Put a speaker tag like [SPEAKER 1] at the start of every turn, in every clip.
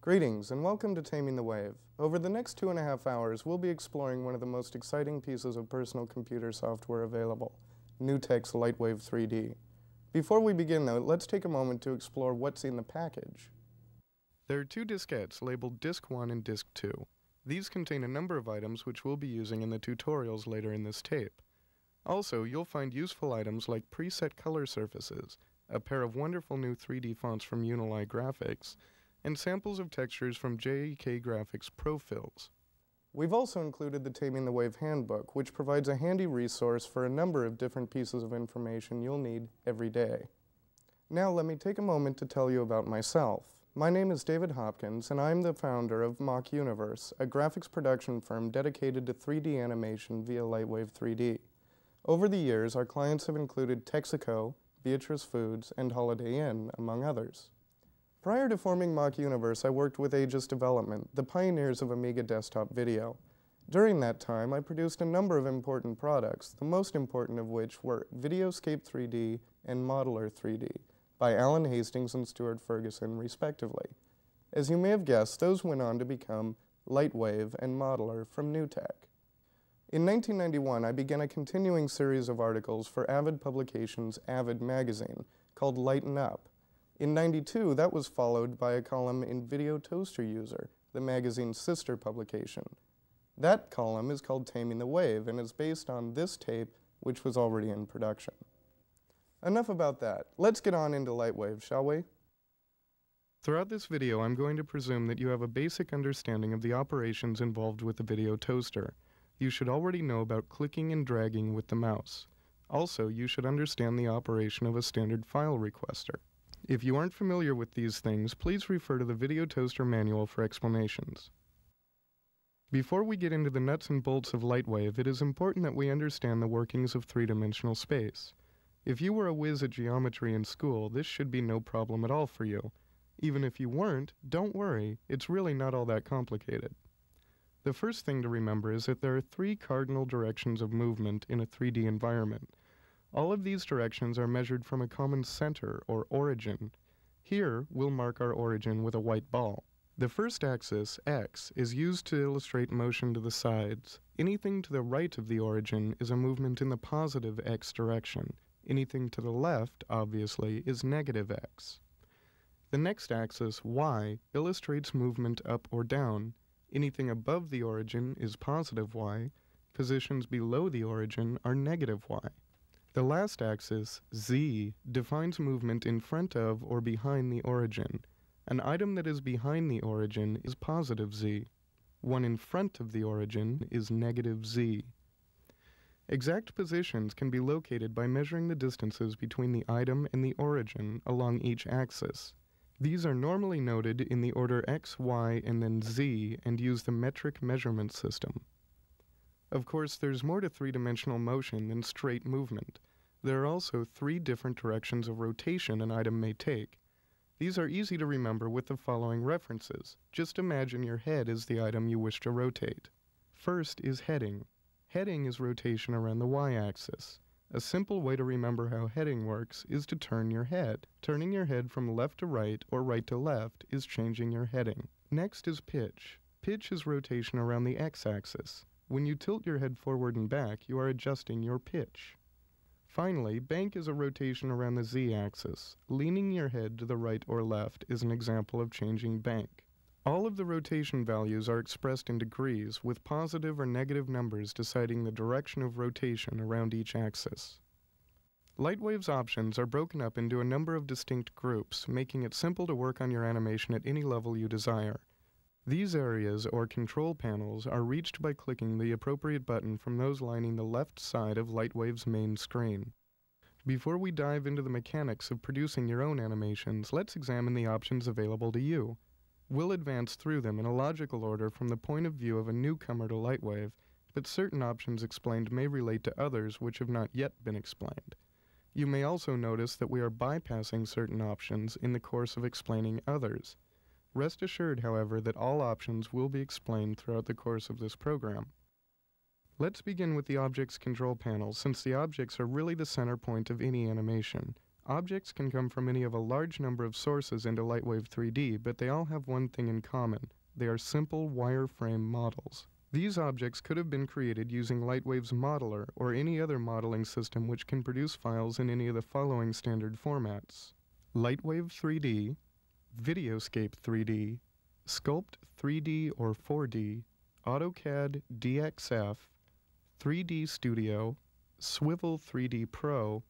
[SPEAKER 1] Greetings and welcome to Taming the Wave. Over the next 2.5 hours, we'll be exploring one of the most exciting pieces of personal computer software available, NewTek's LightWave 3D. Before we begin though, let's take a moment to explore what's in the package. There are two diskettes labeled Disk 1 and Disk 2. These contain a number of items which we'll be using in the tutorials later in this tape. Also, you'll find useful items like preset color surfaces, a pair of wonderful new 3D fonts from Unili Graphics, and samples of textures from JEK Graphics ProFills. We've also included the Taming the Wave handbook, which provides a handy resource for a number of different pieces of information you'll need every day. Now let me take a moment to tell you about myself. My name is David Hopkins, and I'm the founder of Mach Universe, a graphics production firm dedicated to 3D animation via LightWave 3D. Over the years, our clients have included Texaco, Beatrice Foods, and Holiday Inn, among others. Prior to forming Mach Universe, I worked with Aegis Development, the pioneers of Amiga desktop video. During that time, I produced a number of important products, the most important of which were Videoscape 3D and Modeler 3D by Alan Hastings and Stuart Ferguson, respectively. As you may have guessed, those went on to become LightWave and Modeler from NewTek. In 1991, I began a continuing series of articles for Avid Publications' Avid magazine called Lighten Up. In '92, that was followed by a column in Video Toaster User, the magazine's sister publication. That column is called Taming the Wave and is based on this tape, which was already in production. Enough about that. Let's get on into LightWave, shall we? Throughout this video, I'm going to presume that you have a basic understanding of the operations involved with the video toaster. You should already know about clicking and dragging with the mouse. Also, you should understand the operation of a standard file requester. If you aren't familiar with these things, please refer to the Video Toaster Manual for explanations. Before we get into the nuts and bolts of LightWave, it is important that we understand the workings of three-dimensional space. If you were a whiz at geometry in school, this should be no problem at all for you. Even if you weren't, don't worry, it's really not all that complicated. The first thing to remember is that there are three cardinal directions of movement in a 3D environment. All of these directions are measured from a common center, or origin. Here, we'll mark our origin with a white ball. The first axis, x, is used to illustrate motion to the sides. Anything to the right of the origin is a movement in the positive x direction. Anything to the left, obviously, is negative x. The next axis, y, illustrates movement up or down. Anything above the origin is positive y. Positions below the origin are negative y. The last axis, z, defines movement in front of or behind the origin. An item that is behind the origin is positive z. One in front of the origin is negative z. Exact positions can be located by measuring the distances between the item and the origin along each axis. These are normally noted in the order x, y, and then z, and use the metric measurement system. Of course, there's more to three-dimensional motion than straight movement. There are also three different directions of rotation an item may take. These are easy to remember with the following references. Just imagine your head is the item you wish to rotate. First is heading. Heading is rotation around the y-axis. A simple way to remember how heading works is to turn your head. Turning your head from left to right or right to left is changing your heading. Next is pitch. Pitch is rotation around the x-axis. When you tilt your head forward and back, you are adjusting your pitch. Finally, bank is a rotation around the z-axis. Leaning your head to the right or left is an example of changing bank. All of the rotation values are expressed in degrees, with positive or negative numbers deciding the direction of rotation around each axis. LightWave's options are broken up into a number of distinct groups, making it simple to work on your animation at any level you desire. These areas, or control panels, are reached by clicking the appropriate button from those lining the left side of LightWave's main screen. Before we dive into the mechanics of producing your own animations, let's examine the options available to you. We'll advance through them in a logical order from the point of view of a newcomer to LightWave, but certain options explained may relate to others which have not yet been explained. You may also notice that we are bypassing certain options in the course of explaining others. Rest assured, however, that all options will be explained throughout the course of this program. Let's begin with the Objects Control Panel, since the objects are really the center point of any animation. Objects can come from any of a large number of sources into LightWave 3D, but they all have one thing in common. They are simple wireframe models. These objects could have been created using LightWave's modeler or any other modeling system which can produce files in any of the following standard formats: LightWave 3D, Videoscape 3D, Sculpt 3D or 4D, AutoCAD DXF, 3D Studio, Swivel 3D Pro,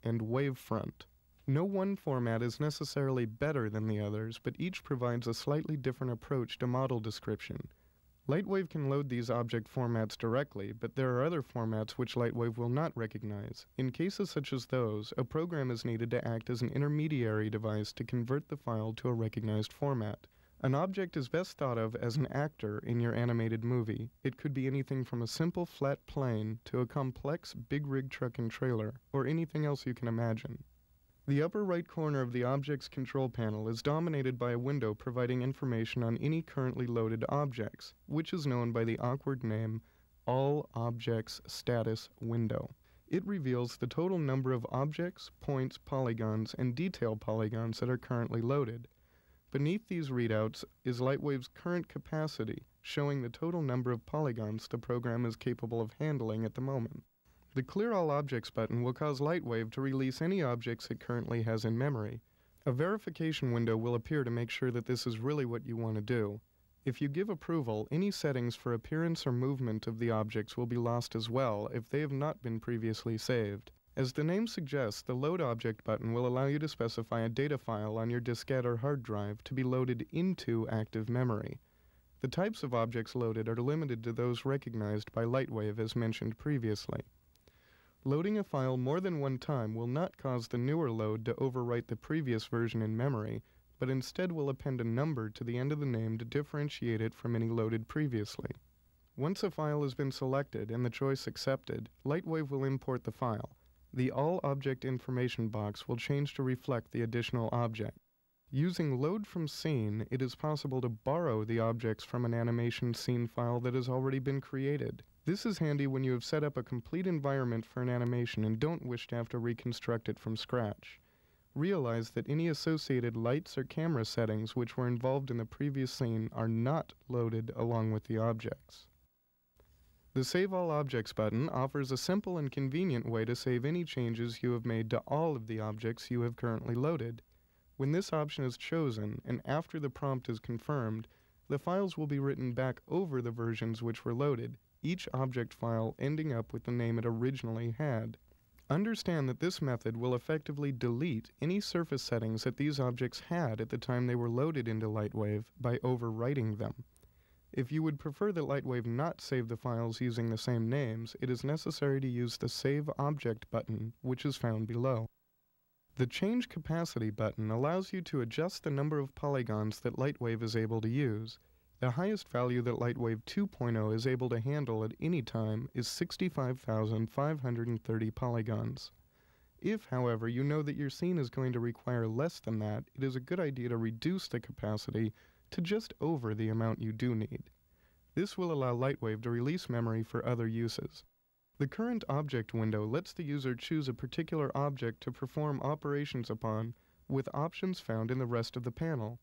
[SPEAKER 1] and Wavefront. No one format is necessarily better than the others, but each provides a slightly different approach to model description. LightWave can load these object formats directly, but there are other formats which LightWave will not recognize. In cases such as those, a program is needed to act as an intermediary device to convert the file to a recognized format. An object is best thought of as an actor in your animated movie. It could be anything from a simple flat plane to a complex big rig truck and trailer, or anything else you can imagine. The upper right corner of the object's control panel is dominated by a window providing information on any currently loaded objects, which is known by the awkward name All Objects Status Window. It reveals the total number of objects, points, polygons, and detail polygons that are currently loaded. Beneath these readouts is LightWave's current capacity, showing the total number of polygons the program is capable of handling at the moment. The Clear All Objects button will cause LightWave to release any objects it currently has in memory. A verification window will appear to make sure that this is really what you want to do. If you give approval, any settings for appearance or movement of the objects will be lost as well if they have not been previously saved. As the name suggests, the Load Object button will allow you to specify a data file on your diskette or hard drive to be loaded into active memory. The types of objects loaded are limited to those recognized by LightWave as mentioned previously. Loading a file more than one time will not cause the newer load to overwrite the previous version in memory, but instead will append a number to the end of the name to differentiate it from any loaded previously. Once a file has been selected and the choice accepted, LightWave will import the file. The All Object Information box will change to reflect the additional object. Using Load from Scene, it is possible to borrow the objects from an animation scene file that has already been created. This is handy when you have set up a complete environment for an animation and don't wish to have to reconstruct it from scratch. Realize that any associated lights or camera settings which were involved in the previous scene are not loaded along with the objects. The Save All Objects button offers a simple and convenient way to save any changes you have made to all of the objects you have currently loaded. When this option is chosen, and after the prompt is confirmed, the files will be written back over the versions which were loaded, each object file ending up with the name it originally had. Understand that this method will effectively delete any surface settings that these objects had at the time they were loaded into LightWave by overwriting them. If you would prefer that LightWave not save the files using the same names, it is necessary to use the Save Object button, which is found below. The Change Capacity button allows you to adjust the number of polygons that LightWave is able to use. The highest value that LightWave 2.0 is able to handle at any time is 65,530 polygons. If, however, you know that your scene is going to require less than that, it is a good idea to reduce the capacity to just over the amount you do need. This will allow LightWave to release memory for other uses. The Current Object window lets the user choose a particular object to perform operations upon, with options found in the rest of the panel.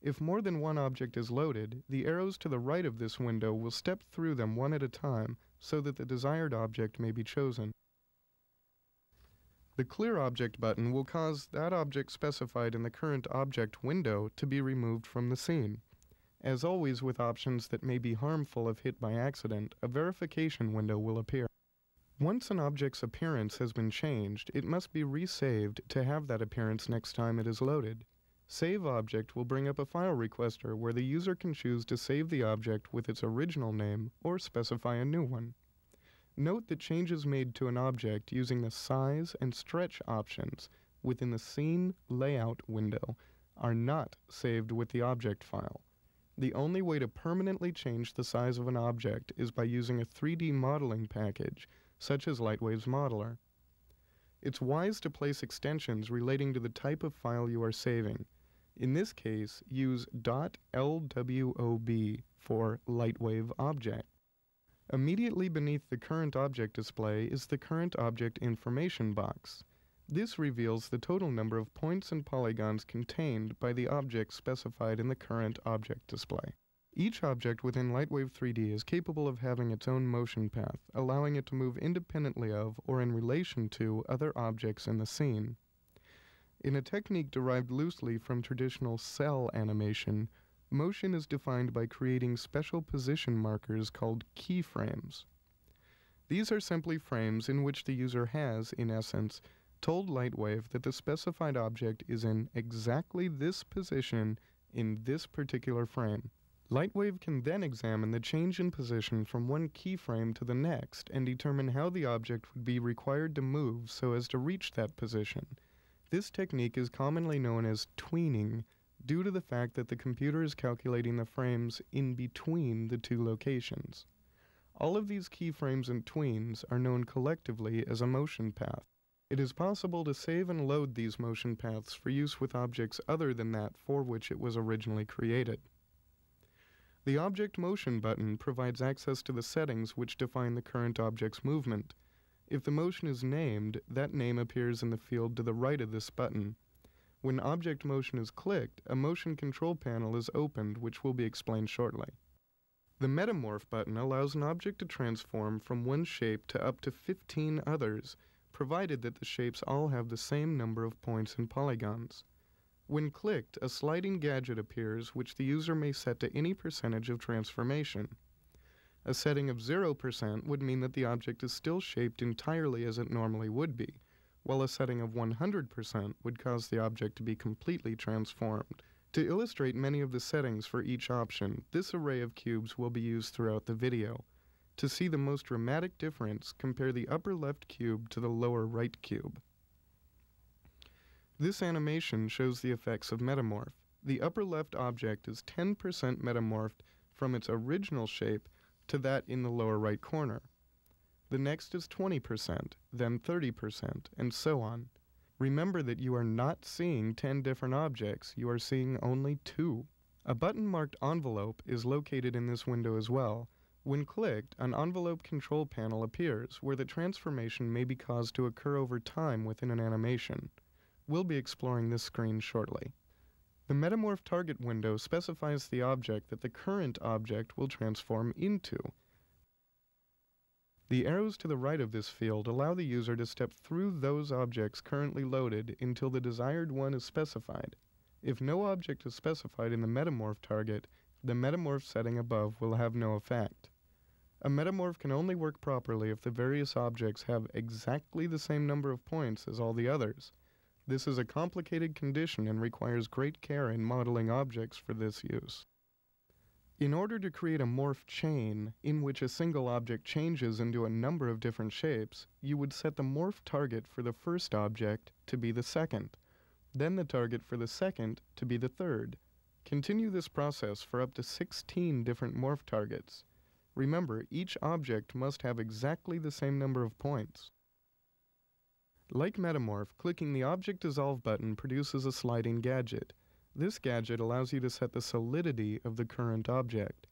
[SPEAKER 1] If more than one object is loaded, the arrows to the right of this window will step through them one at a time so that the desired object may be chosen. The Clear Object button will cause that object specified in the Current Object window to be removed from the scene. As always with options that may be harmful if hit by accident, a verification window will appear. Once an object's appearance has been changed, it must be resaved to have that appearance next time it is loaded. Save Object will bring up a file requester where the user can choose to save the object with its original name or specify a new one. Note that changes made to an object using the Size and Stretch options within the Scene Layout window are not saved with the object file. The only way to permanently change the size of an object is by using a 3D modeling package, such as LightWave's Modeler. It's wise to place extensions relating to the type of file you are saving. In this case, use .lwob for LightWave Object. Immediately beneath the Current Object display is the Current Object Information box. This reveals the total number of points and polygons contained by the object specified in the current object display. Each object within LightWave 3D is capable of having its own motion path, allowing it to move independently of or in relation to other objects in the scene. In a technique derived loosely from traditional cell animation, motion is defined by creating special position markers called keyframes. These are simply frames in which the user has, in essence, told LightWave that the specified object is in exactly this position in this particular frame. LightWave can then examine the change in position from one keyframe to the next and determine how the object would be required to move so as to reach that position. This technique is commonly known as tweening, due to the fact that the computer is calculating the frames in between the two locations. All of these keyframes and tweens are known collectively as a motion path. It is possible to save and load these motion paths for use with objects other than that for which it was originally created. The Object Motion button provides access to the settings which define the current object's movement. If the motion is named, that name appears in the field to the right of this button. When Object Motion is clicked, a motion control panel is opened, which will be explained shortly. The Metamorph button allows an object to transform from one shape to up to 15 others, provided that the shapes all have the same number of points and polygons. When clicked, a sliding gadget appears which the user may set to any percentage of transformation. A setting of 0% would mean that the object is still shaped entirely as it normally would be, while a setting of 100% would cause the object to be completely transformed. To illustrate many of the settings for each option, this array of cubes will be used throughout the video. To see the most dramatic difference, compare the upper left cube to the lower right cube. This animation shows the effects of metamorph. The upper left object is 10% metamorphed from its original shape to that in the lower right corner. The next is 20%, then 30%, and so on. Remember that you are not seeing 10 different objects, you are seeing only 2. A button marked Envelope is located in this window as well. When clicked, an envelope control panel appears where the transformation may be caused to occur over time within an animation. We'll be exploring this screen shortly. The Metamorph Target window specifies the object that the current object will transform into. The arrows to the right of this field allow the user to step through those objects currently loaded until the desired one is specified. If no object is specified in the Metamorph target, the Metamorph setting above will have no effect. A Metamorph can only work properly if the various objects have exactly the same number of points as all the others. This is a complicated condition and requires great care in modeling objects for this use. In order to create a morph chain, in which a single object changes into a number of different shapes, you would set the morph target for the first object to be the second, then the target for the second to be the third. Continue this process for up to 16 different morph targets. Remember, each object must have exactly the same number of points. Like Metamorph, clicking the Object Dissolve button produces a sliding gadget. This gadget allows you to set the solidity of the current object.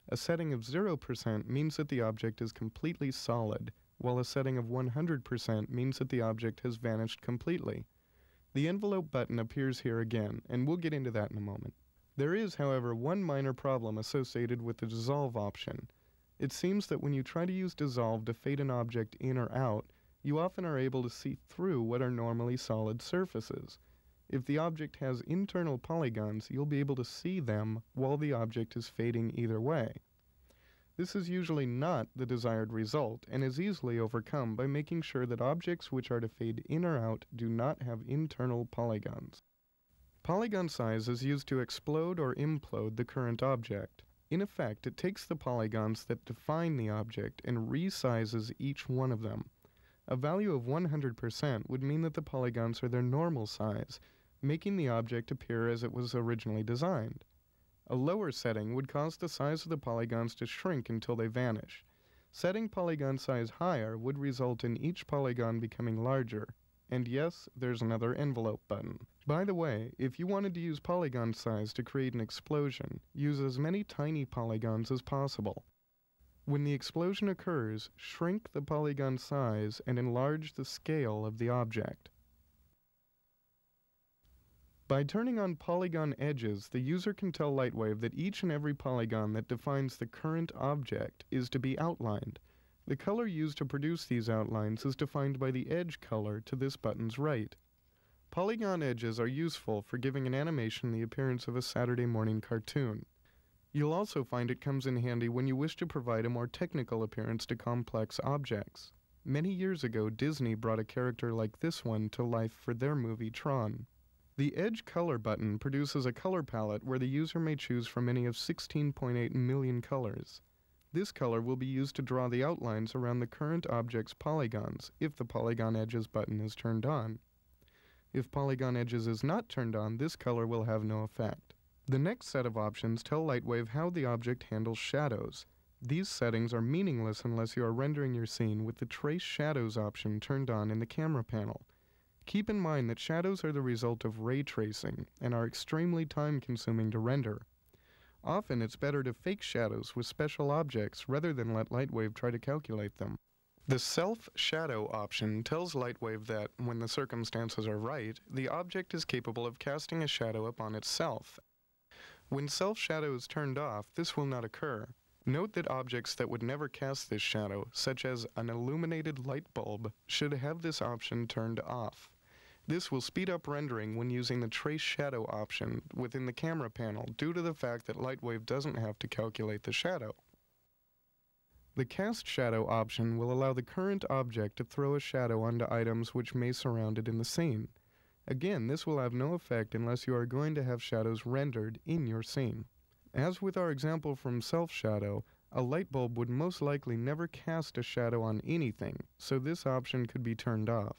[SPEAKER 1] A setting of 0% means that the object is completely solid, while a setting of 100% means that the object has vanished completely. The Envelope button appears here again, and we'll get into that in a moment. There is, however, one minor problem associated with the Dissolve option. It seems that when you try to use Dissolve to fade an object in or out, you often are able to see through what are normally solid surfaces. If the object has internal polygons, you'll be able to see them while the object is fading either way. This is usually not the desired result and is easily overcome by making sure that objects which are to fade in or out do not have internal polygons. Polygon size is used to explode or implode the current object. In effect, it takes the polygons that define the object and resizes each one of them. A value of 100% would mean that the polygons are their normal size, making the object appear as it was originally designed. A lower setting would cause the size of the polygons to shrink until they vanish. Setting polygon size higher would result in each polygon becoming larger. And yes, there's another Envelope button. By the way, if you wanted to use polygon size to create an explosion, use as many tiny polygons as possible. When the explosion occurs, shrink the polygon size and enlarge the scale of the object. By turning on polygon edges, the user can tell LightWave that each and every polygon that defines the current object is to be outlined. The color used to produce these outlines is defined by the edge color to this button's right. Polygon edges are useful for giving an animation the appearance of a Saturday morning cartoon. You'll also find it comes in handy when you wish to provide a more technical appearance to complex objects. Many years ago, Disney brought a character like this one to life for their movie Tron. The Edge Color button produces a color palette where the user may choose from any of 16.8 million colors. This color will be used to draw the outlines around the current object's polygons if the Polygon Edges button is turned on. If Polygon Edges is not turned on, this color will have no effect. The next set of options tell LightWave how the object handles shadows. These settings are meaningless unless you are rendering your scene with the Trace Shadows option turned on in the camera panel. Keep in mind that shadows are the result of ray tracing and are extremely time-consuming to render. Often it's better to fake shadows with special objects rather than let LightWave try to calculate them. The Self Shadow option tells LightWave that, when the circumstances are right, the object is capable of casting a shadow upon itself. When Self Shadow is turned off, this will not occur. Note that objects that would never cast this shadow, such as an illuminated light bulb, should have this option turned off. This will speed up rendering when using the Trace Shadow option within the camera panel due to the fact that LightWave doesn't have to calculate the shadow. The Cast Shadow option will allow the current object to throw a shadow onto items which may surround it in the scene. Again, this will have no effect unless you are going to have shadows rendered in your scene. As with our example from Self Shadow, a light bulb would most likely never cast a shadow on anything, so this option could be turned off.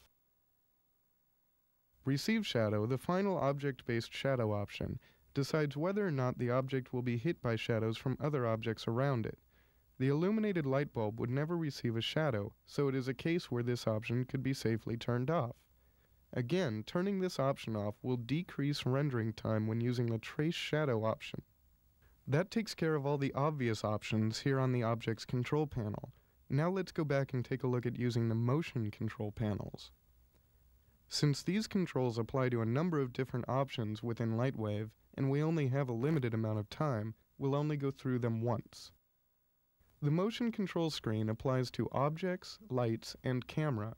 [SPEAKER 1] Receive Shadow, the final object-based shadow option, decides whether or not the object will be hit by shadows from other objects around it. The illuminated light bulb would never receive a shadow, so it is a case where this option could be safely turned off. Again, turning this option off will decrease rendering time when using the Trace Shadow option. That takes care of all the obvious options here on the object's control panel. Now let's go back and take a look at using the motion control panels. Since these controls apply to a number of different options within LightWave, and we only have a limited amount of time, we'll only go through them once. The motion control screen applies to objects, lights, and camera.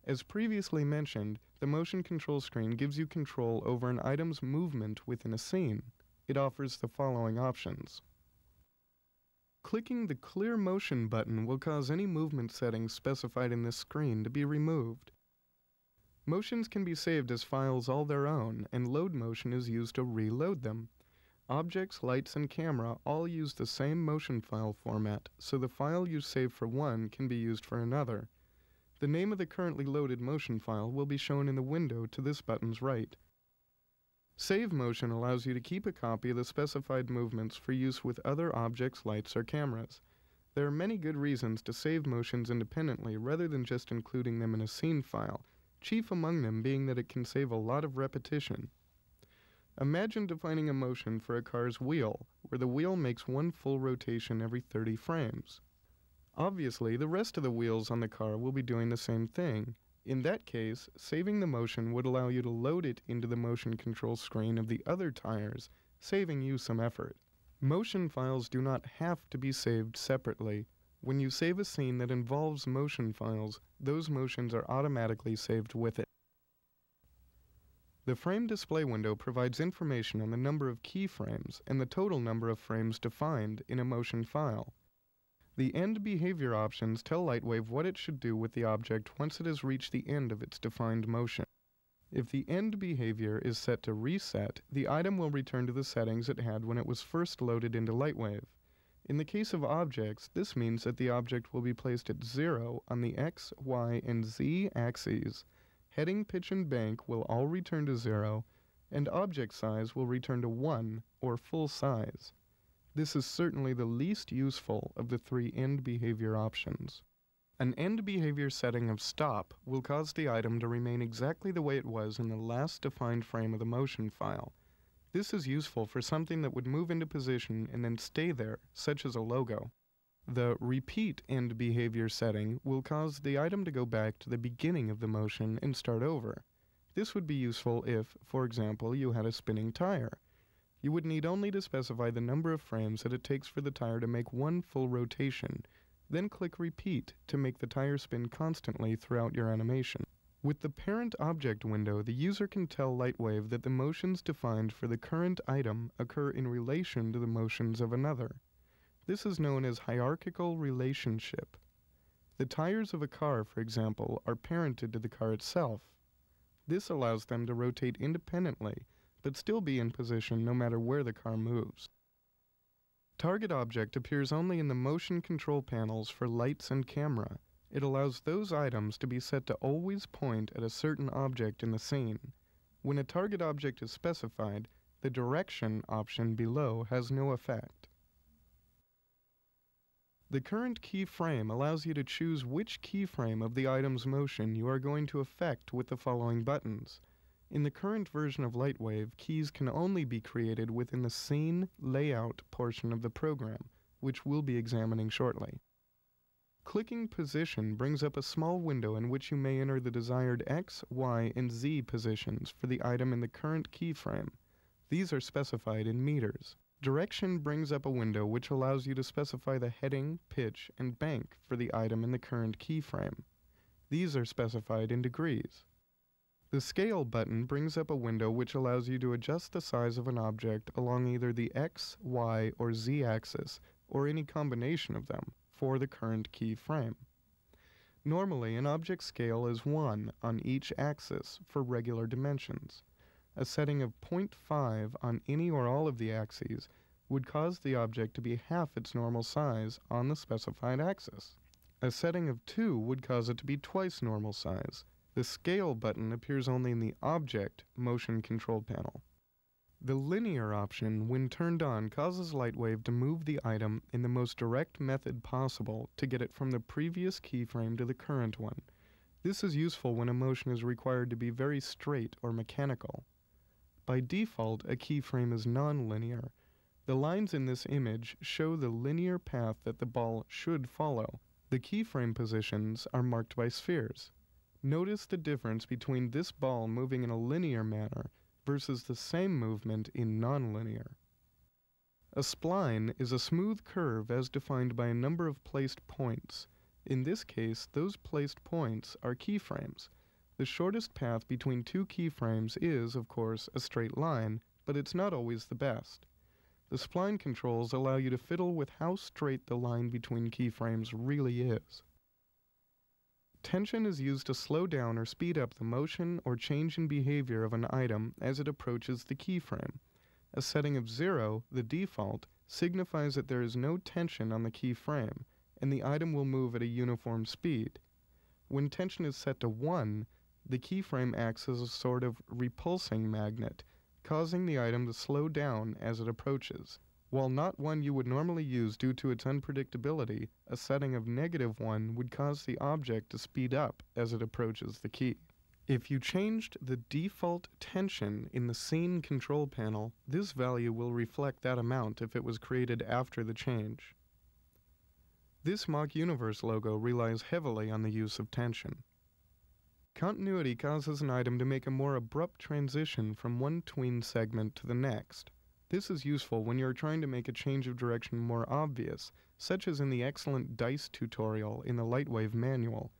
[SPEAKER 1] As previously mentioned, the motion control screen gives you control over an item's movement within a scene. It offers the following options. Clicking the Clear Motion button will cause any movement settings specified in this screen to be removed. Motions can be saved as files all their own, and load motion is used to reload them. Objects, lights, and camera all use the same motion file format, so the file you save for one can be used for another. The name of the currently loaded motion file will be shown in the window to this button's right. Save motion allows you to keep a copy of the specified movements for use with other objects, lights, or cameras. There are many good reasons to save motions independently rather than just including them in a scene file, chief among them being that it can save a lot of repetition. Imagine defining a motion for a car's wheel, where the wheel makes one full rotation every 30 frames. Obviously, the rest of the wheels on the car will be doing the same thing. In that case, saving the motion would allow you to load it into the motion control screen of the other tires, saving you some effort. Motion files do not have to be saved separately. When you save a scene that involves motion files, those motions are automatically saved with it. The frame display window provides information on the number of keyframes and the total number of frames defined in a motion file. The end behavior options tell LightWave what it should do with the object once it has reached the end of its defined motion. If the end behavior is set to reset, the item will return to the settings it had when it was first loaded into LightWave. In the case of objects, this means that the object will be placed at 0 on the X, Y, and Z axes. Heading, pitch, and bank will all return to 0, and object size will return to 1, or full size. This is certainly the least useful of the three end behavior options. An end behavior setting of stop will cause the item to remain exactly the way it was in the last defined frame of the motion file. This is useful for something that would move into position and then stay there, such as a logo. The repeat end behavior setting will cause the item to go back to the beginning of the motion and start over. This would be useful if, for example, you had a spinning tire. You would need only to specify the number of frames that it takes for the tire to make one full rotation, then click Repeat to make the tire spin constantly throughout your animation. With the Parent Object window, the user can tell LightWave that the motions defined for the current item occur in relation to the motions of another. This is known as hierarchical relationship. The tires of a car, for example, are parented to the car itself. This allows them to rotate independently, but still be in position no matter where the car moves. Target Object appears only in the motion control panels for lights and camera. It allows those items to be set to always point at a certain object in the scene. When a target object is specified, the direction option below has no effect. The current keyframe allows you to choose which keyframe of the item's motion you are going to affect with the following buttons. In the current version of LightWave, keys can only be created within the scene layout portion of the program, which we'll be examining shortly. Clicking Position brings up a small window in which you may enter the desired X, Y, and Z positions for the item in the current keyframe. These are specified in meters. Direction brings up a window which allows you to specify the heading, pitch, and bank for the item in the current keyframe. These are specified in degrees. The Scale button brings up a window which allows you to adjust the size of an object along either the X, Y, or Z axis, or any combination of them, for the current keyframe. Normally, an object scale is 1 on each axis for regular dimensions. A setting of 0.5 on any or all of the axes would cause the object to be half its normal size on the specified axis. A setting of 2 would cause it to be twice normal size. The Scale button appears only in the Object motion control panel. The Linear option, when turned on, causes LightWave to move the item in the most direct method possible to get it from the previous keyframe to the current one. This is useful when a motion is required to be very straight or mechanical. By default, a keyframe is non-linear. The lines in this image show the linear path that the ball should follow. The keyframe positions are marked by spheres. Notice the difference between this ball moving in a linear manner versus the same movement in nonlinear. A spline is a smooth curve as defined by a number of placed points. In this case, those placed points are keyframes. The shortest path between two keyframes is, of course, a straight line, but it's not always the best. The spline controls allow you to fiddle with how straight the line between keyframes really is. Tension is used to slow down or speed up the motion or change in behavior of an item as it approaches the keyframe. A setting of 0, the default, signifies that there is no tension on the keyframe, and the item will move at a uniform speed. When tension is set to 1, the keyframe acts as a sort of repulsing magnet, causing the item to slow down as it approaches. While not one you would normally use due to its unpredictability, a setting of -1 would cause the object to speed up as it approaches the key. If you changed the default tension in the scene control panel, this value will reflect that amount if it was created after the change. This Mach Universe logo relies heavily on the use of tension. Continuity causes an item to make a more abrupt transition from one tween segment to the next. This is useful when you're trying to make a change of direction more obvious, such as in the excellent dice tutorial in the LightWave manual.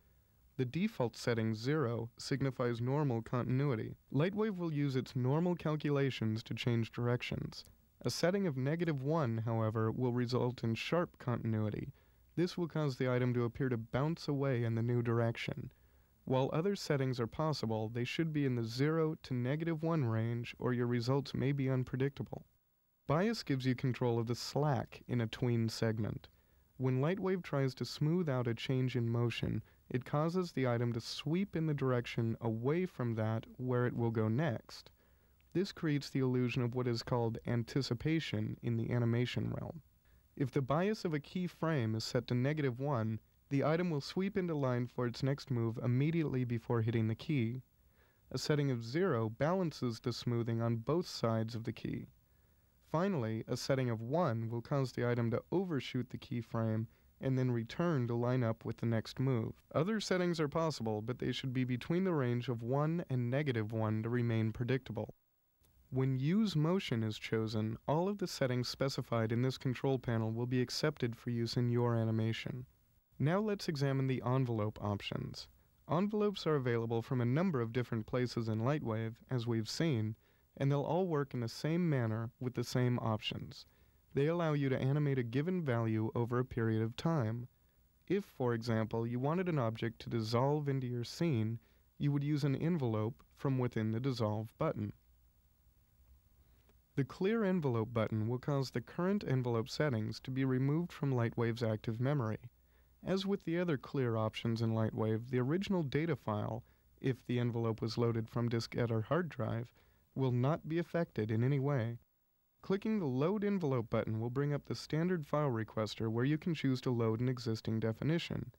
[SPEAKER 1] The default setting 0 signifies normal continuity. LightWave will use its normal calculations to change directions. A setting of -1, however, will result in sharp continuity. This will cause the item to appear to bounce away in the new direction. While other settings are possible, they should be in the 0 to -1 range, or your results may be unpredictable. Bias gives you control of the slack in a tween segment. When LightWave tries to smooth out a change in motion, it causes the item to sweep in the direction away from that where it will go next. This creates the illusion of what is called anticipation in the animation realm. If the bias of a key frame is set to -1, the item will sweep into line for its next move immediately before hitting the key. A setting of 0 balances the smoothing on both sides of the key. Finally, a setting of 1 will cause the item to overshoot the keyframe and then return to line up with the next move. Other settings are possible, but they should be between the range of 1 and -1 to remain predictable. When Use Motion is chosen, all of the settings specified in this control panel will be accepted for use in your animation. Now let's examine the envelope options. Envelopes are available from a number of different places in LightWave, as we've seen, and they'll all work in the same manner with the same options. They allow you to animate a given value over a period of time. If, for example, you wanted an object to dissolve into your scene, you would use an envelope from within the Dissolve button. The Clear Envelope button will cause the current envelope settings to be removed from LightWave's active memory. As with the other clear options in LightWave, the original data file, if the envelope was loaded from diskette or hard drive, will not be affected in any way. Clicking the Load Envelope button will bring up the standard file requester where you can choose to load an existing definition.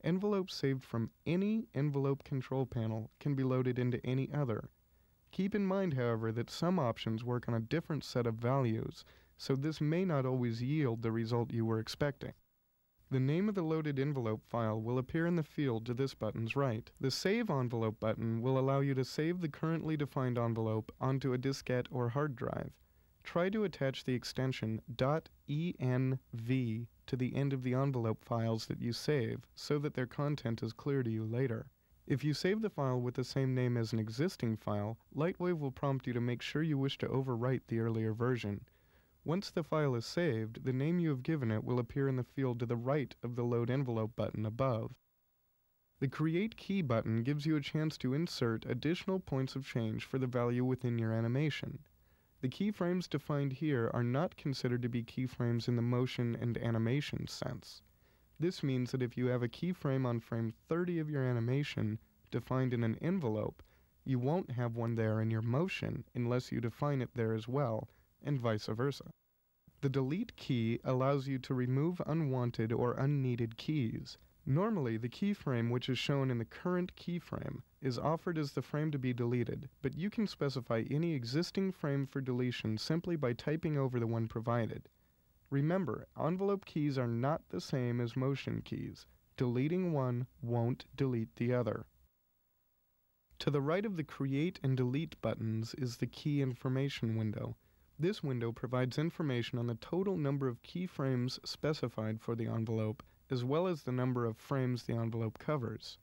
[SPEAKER 1] Envelopes saved from any envelope control panel can be loaded into any other. Keep in mind, however, that some options work on a different set of values, so this may not always yield the result you were expecting. The name of the loaded envelope file will appear in the field to this button's right. The Save Envelope button will allow you to save the currently defined envelope onto a diskette or hard drive. Try to attach the extension .env to the end of the envelope files that you save so that their content is clear to you later. If you save the file with the same name as an existing file, LightWave will prompt you to make sure you wish to overwrite the earlier version. Once the file is saved, the name you have given it will appear in the field to the right of the Load Envelope button above. The Create Key button gives you a chance to insert additional points of change for the value within your animation. The keyframes defined here are not considered to be keyframes in the motion and animation sense. This means that if you have a keyframe on frame 30 of your animation defined in an envelope, you won't have one there in your motion unless you define it there as well, and vice versa. The Delete key allows you to remove unwanted or unneeded keys. Normally, the keyframe which is shown in the current keyframe is offered as the frame to be deleted, but you can specify any existing frame for deletion simply by typing over the one provided. Remember, envelope keys are not the same as motion keys. Deleting one won't delete the other. To the right of the Create and Delete buttons is the Key Information window. This window provides information on the total number of keyframes specified for the envelope, as well as the number of frames the envelope covers.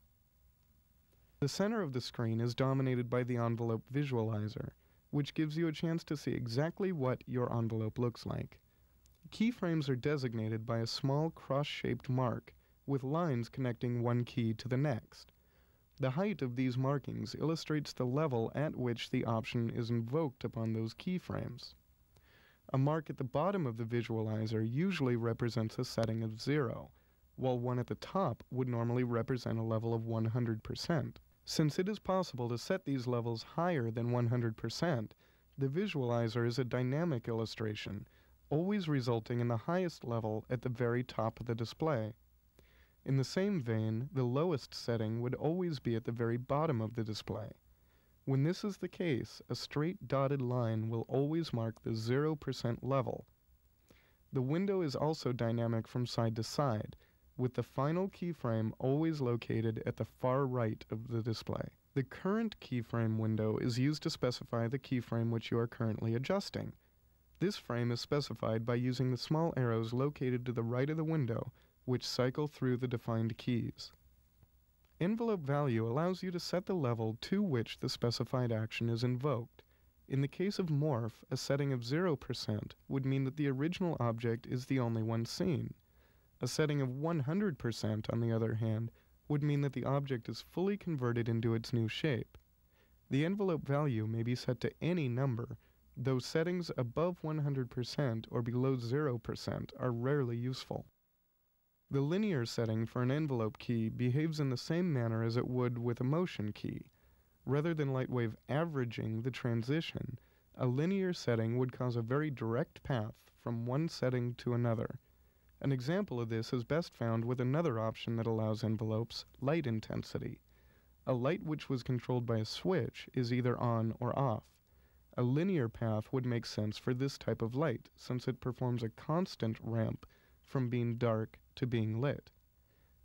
[SPEAKER 1] The center of the screen is dominated by the envelope visualizer, which gives you a chance to see exactly what your envelope looks like. Keyframes are designated by a small cross-shaped mark, with lines connecting one key to the next. The height of these markings illustrates the level at which the option is invoked upon those keyframes. A mark at the bottom of the visualizer usually represents a setting of 0, while one at the top would normally represent a level of 100%. Since it is possible to set these levels higher than 100%, the visualizer is a dynamic illustration, always resulting in the highest level at the very top of the display. In the same vein, the lowest setting would always be at the very bottom of the display. When this is the case, a straight dotted line will always mark the 0% level. The window is also dynamic from side to side, with the final keyframe always located at the far right of the display. The Current Keyframe window is used to specify the keyframe which you are currently adjusting. This frame is specified by using the small arrows located to the right of the window, which cycle through the defined keys. Envelope value allows you to set the level to which the specified action is invoked. In the case of Morph, a setting of 0% would mean that the original object is the only one seen. A setting of 100%, on the other hand, would mean that the object is fully converted into its new shape. The envelope value may be set to any number, though settings above 100% or below 0% are rarely useful. The linear setting for an envelope key behaves in the same manner as it would with a motion key. Rather than LightWave averaging the transition, a linear setting would cause a very direct path from one setting to another. An example of this is best found with another option that allows envelopes, light intensity. A light which was controlled by a switch is either on or off. A linear path would make sense for this type of light, since it performs a constant ramp from being dark to being lit.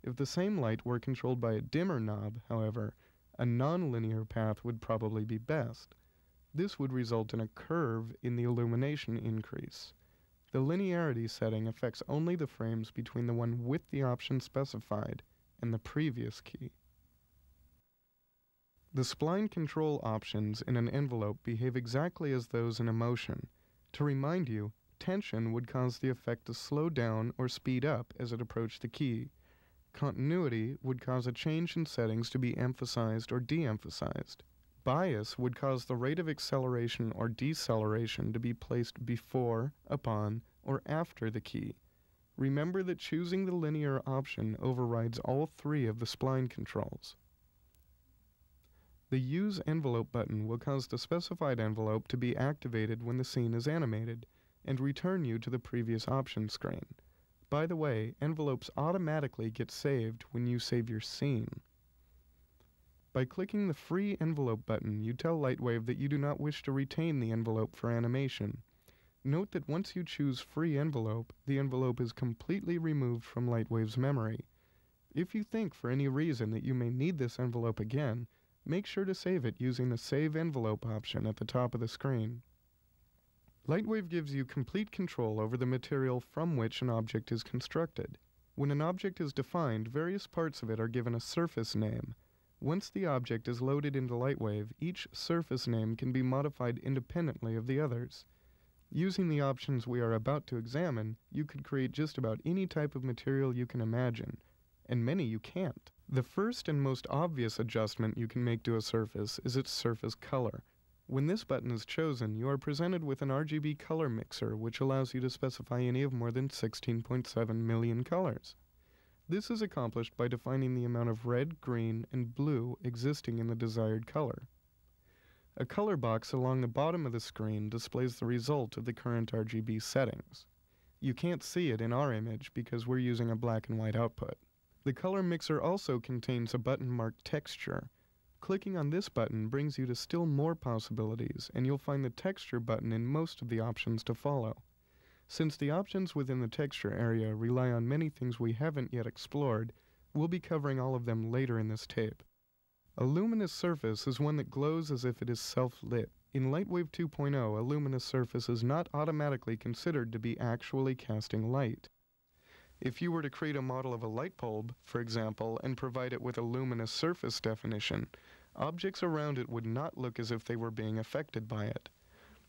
[SPEAKER 1] If the same light were controlled by a dimmer knob, however, a non-linear path would probably be best. This would result in a curve in the illumination increase. The linearity setting affects only the frames between the one with the option specified and the previous key. The spline control options in an envelope behave exactly as those in a motion. To remind you, tension would cause the effect to slow down or speed up as it approached the key. Continuity would cause a change in settings to be emphasized or de-emphasized. Bias would cause the rate of acceleration or deceleration to be placed before, upon, or after the key. Remember that choosing the linear option overrides all three of the spline controls. The Use Envelope button will cause the specified envelope to be activated when the scene is animated, and return you to the previous option screen. By the way, envelopes automatically get saved when you save your scene. By clicking the Free Envelope button, you tell LightWave that you do not wish to retain the envelope for animation. Note that once you choose Free Envelope, the envelope is completely removed from LightWave's memory. If you think for any reason that you may need this envelope again, make sure to save it using the Save Envelope option at the top of the screen. LightWave gives you complete control over the material from which an object is constructed. When an object is defined, various parts of it are given a surface name. Once the object is loaded into LightWave, each surface name can be modified independently of the others. Using the options we are about to examine, you could create just about any type of material you can imagine, and many you can't. The first and most obvious adjustment you can make to a surface is its surface color. When this button is chosen, you are presented with an RGB color mixer, which allows you to specify any of more than 16.7 million colors. This is accomplished by defining the amount of red, green, and blue existing in the desired color. A color box along the bottom of the screen displays the result of the current RGB settings. You can't see it in our image because we're using a black and white output. The color mixer also contains a button marked Texture. Clicking on this button brings you to still more possibilities, and you'll find the Texture button in most of the options to follow. Since the options within the Texture area rely on many things we haven't yet explored, we'll be covering all of them later in this tape. A luminous surface is one that glows as if it is self-lit. In LightWave 2.0, a luminous surface is not automatically considered to be actually casting light. If you were to create a model of a light bulb, for example, and provide it with a luminous surface definition, objects around it would not look as if they were being affected by it.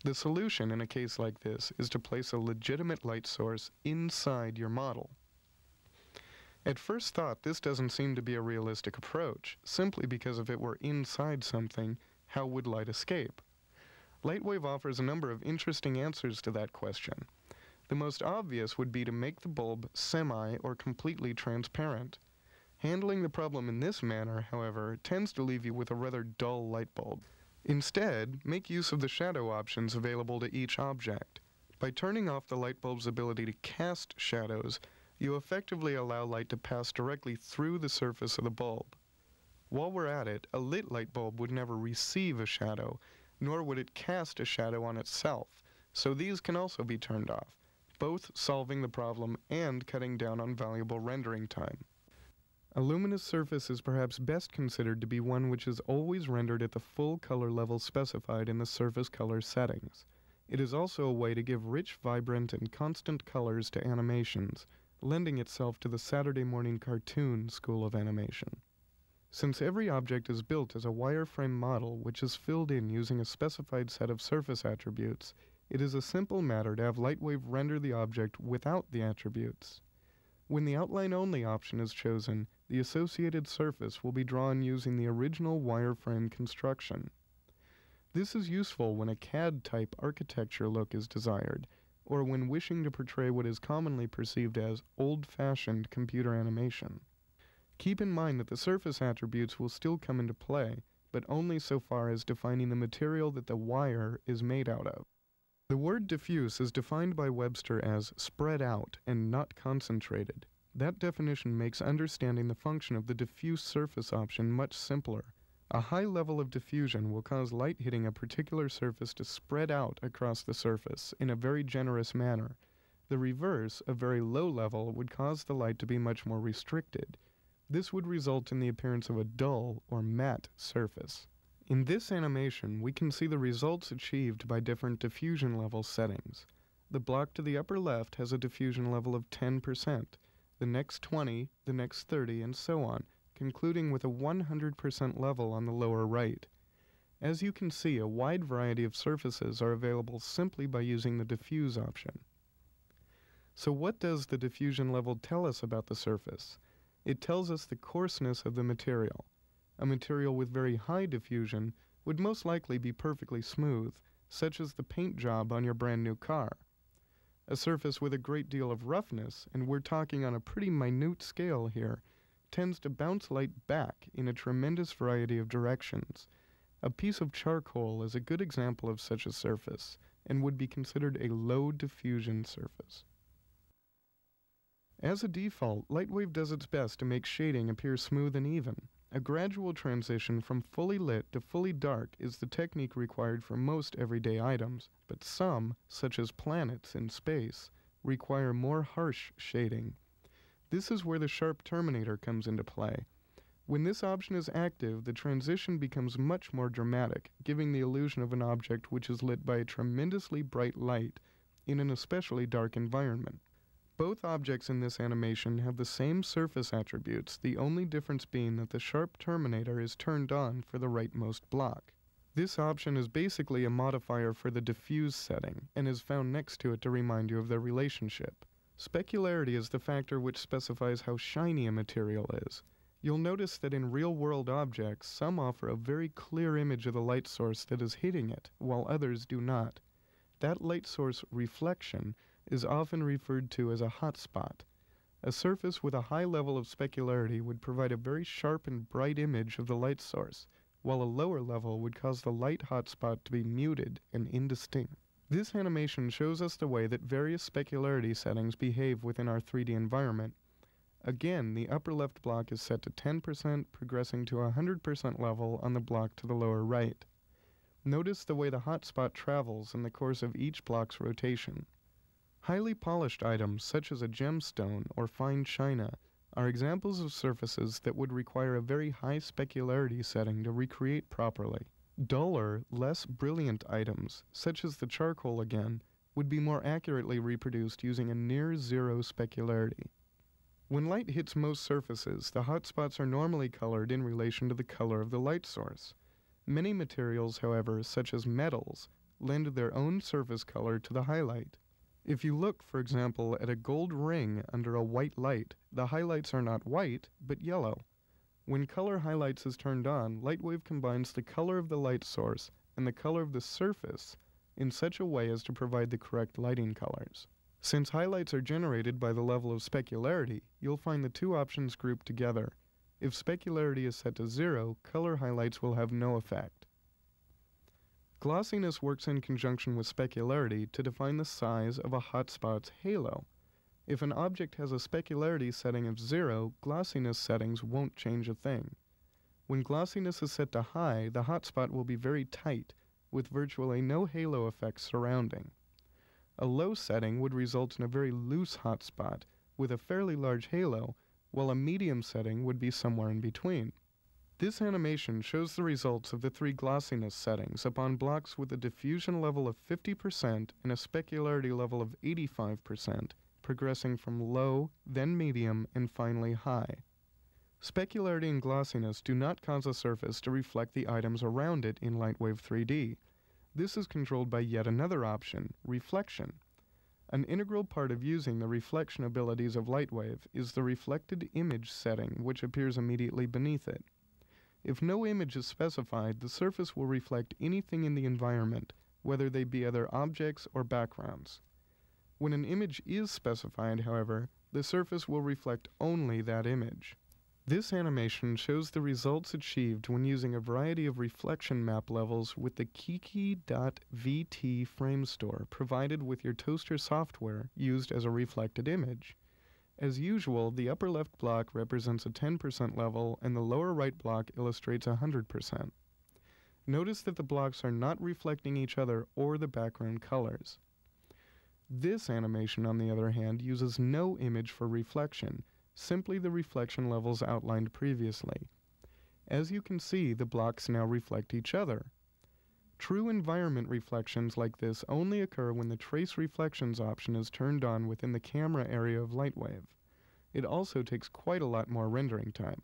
[SPEAKER 1] The solution in a case like this is to place a legitimate light source inside your model. At first thought, this doesn't seem to be a realistic approach, simply because if it were inside something, how would light escape? LightWave offers a number of interesting answers to that question. The most obvious would be to make the bulb semi or completely transparent. Handling the problem in this manner, however, tends to leave you with a rather dull light bulb. Instead, make use of the shadow options available to each object. By turning off the light bulb's ability to cast shadows, you effectively allow light to pass directly through the surface of the bulb. While we're at it, a lit light bulb would never receive a shadow, nor would it cast a shadow on itself, so these can also be turned off, both solving the problem and cutting down on valuable rendering time. A luminous surface is perhaps best considered to be one which is always rendered at the full color level specified in the surface color settings. It is also a way to give rich, vibrant, and constant colors to animations, lending itself to the Saturday morning cartoon school of animation. Since every object is built as a wireframe model which is filled in using a specified set of surface attributes, it is a simple matter to have LightWave render the object without the attributes. When the outline-only option is chosen, the associated surface will be drawn using the original wireframe construction. This is useful when a CAD-type architecture look is desired, or when wishing to portray what is commonly perceived as old-fashioned computer animation. Keep in mind that the surface attributes will still come into play, but only so far as defining the material that the wire is made out of. The word diffuse is defined by Webster as spread out and not concentrated. That definition makes understanding the function of the diffuse surface option much simpler. A high level of diffusion will cause light hitting a particular surface to spread out across the surface in a very generous manner. The reverse, a very low level, would cause the light to be much more restricted. This would result in the appearance of a dull or matte surface. In this animation, we can see the results achieved by different diffusion level settings. The block to the upper left has a diffusion level of 10%, the next 20, the next 30, and so on, concluding with a 100% level on the lower right. As you can see, a wide variety of surfaces are available simply by using the diffuse option. So what does the diffusion level tell us about the surface? It tells us the coarseness of the material. A material with very high diffusion would most likely be perfectly smooth, such as the paint job on your brand new car. A surface with a great deal of roughness, and we're talking on a pretty minute scale here, tends to bounce light back in a tremendous variety of directions. A piece of charcoal is a good example of such a surface, and would be considered a low diffusion surface. As a default, LightWave does its best to make shading appear smooth and even. A gradual transition from fully lit to fully dark is the technique required for most everyday items, but some, such as planets in space, require more harsh shading. This is where the sharp terminator comes into play. When this option is active, the transition becomes much more dramatic, giving the illusion of an object which is lit by a tremendously bright light in an especially dark environment. Both objects in this animation have the same surface attributes, the only difference being that the sharp terminator is turned on for the rightmost block. This option is basically a modifier for the diffuse setting, and is found next to it to remind you of their relationship. Specularity is the factor which specifies how shiny a material is. You'll notice that in real-world objects, some offer a very clear image of the light source that is hitting it, while others do not. That light source reflection is often referred to as a hotspot. A surface with a high level of specularity would provide a very sharp and bright image of the light source, while a lower level would cause the light hotspot to be muted and indistinct. This animation shows us the way that various specularity settings behave within our 3D environment. Again, the upper left block is set to 10%, progressing to a 100% level on the block to the lower right. Notice the way the hotspot travels in the course of each block's rotation. Highly polished items, such as a gemstone or fine china, are examples of surfaces that would require a very high specularity setting to recreate properly. Duller, less brilliant items, such as the charcoal again, would be more accurately reproduced using a near-zero specularity. When light hits most surfaces, the hotspots are normally colored in relation to the color of the light source. Many materials, however, such as metals, lend their own surface color to the highlight. If you look, for example, at a gold ring under a white light, the highlights are not white, but yellow. When color highlights is turned on, LightWave combines the color of the light source and the color of the surface in such a way as to provide the correct lighting colors. Since highlights are generated by the level of specularity, you'll find the two options grouped together. If specularity is set to 0, color highlights will have no effect. Glossiness works in conjunction with specularity to define the size of a hotspot's halo. If an object has a specularity setting of 0, glossiness settings won't change a thing. When glossiness is set to high, the hotspot will be very tight, with virtually no halo effects surrounding. A low setting would result in a very loose hotspot, with a fairly large halo, while a medium setting would be somewhere in between. This animation shows the results of the 3 glossiness settings upon blocks with a diffusion level of 50% and a specularity level of 85%, progressing from low, then medium, and finally high. Specularity and glossiness do not cause a surface to reflect the items around it in LightWave 3D. This is controlled by yet another option, reflection. An integral part of using the reflection abilities of LightWave is the reflected image setting, which appears immediately beneath it. If no image is specified, the surface will reflect anything in the environment, whether they be other objects or backgrounds. When an image is specified, however, the surface will reflect only that image. This animation shows the results achieved when using a variety of reflection map levels with the Kiki.vt frame store provided with your toaster software used as a reflected image. As usual, the upper left block represents a 10% level and the lower right block illustrates 100%. Notice that the blocks are not reflecting each other or the background colors. This animation, on the other hand, uses no image for reflection, simply the reflection levels outlined previously. As you can see, the blocks now reflect each other. True environment reflections like this only occur when the Trace Reflections option is turned on within the camera area of LightWave. It also takes quite a lot more rendering time.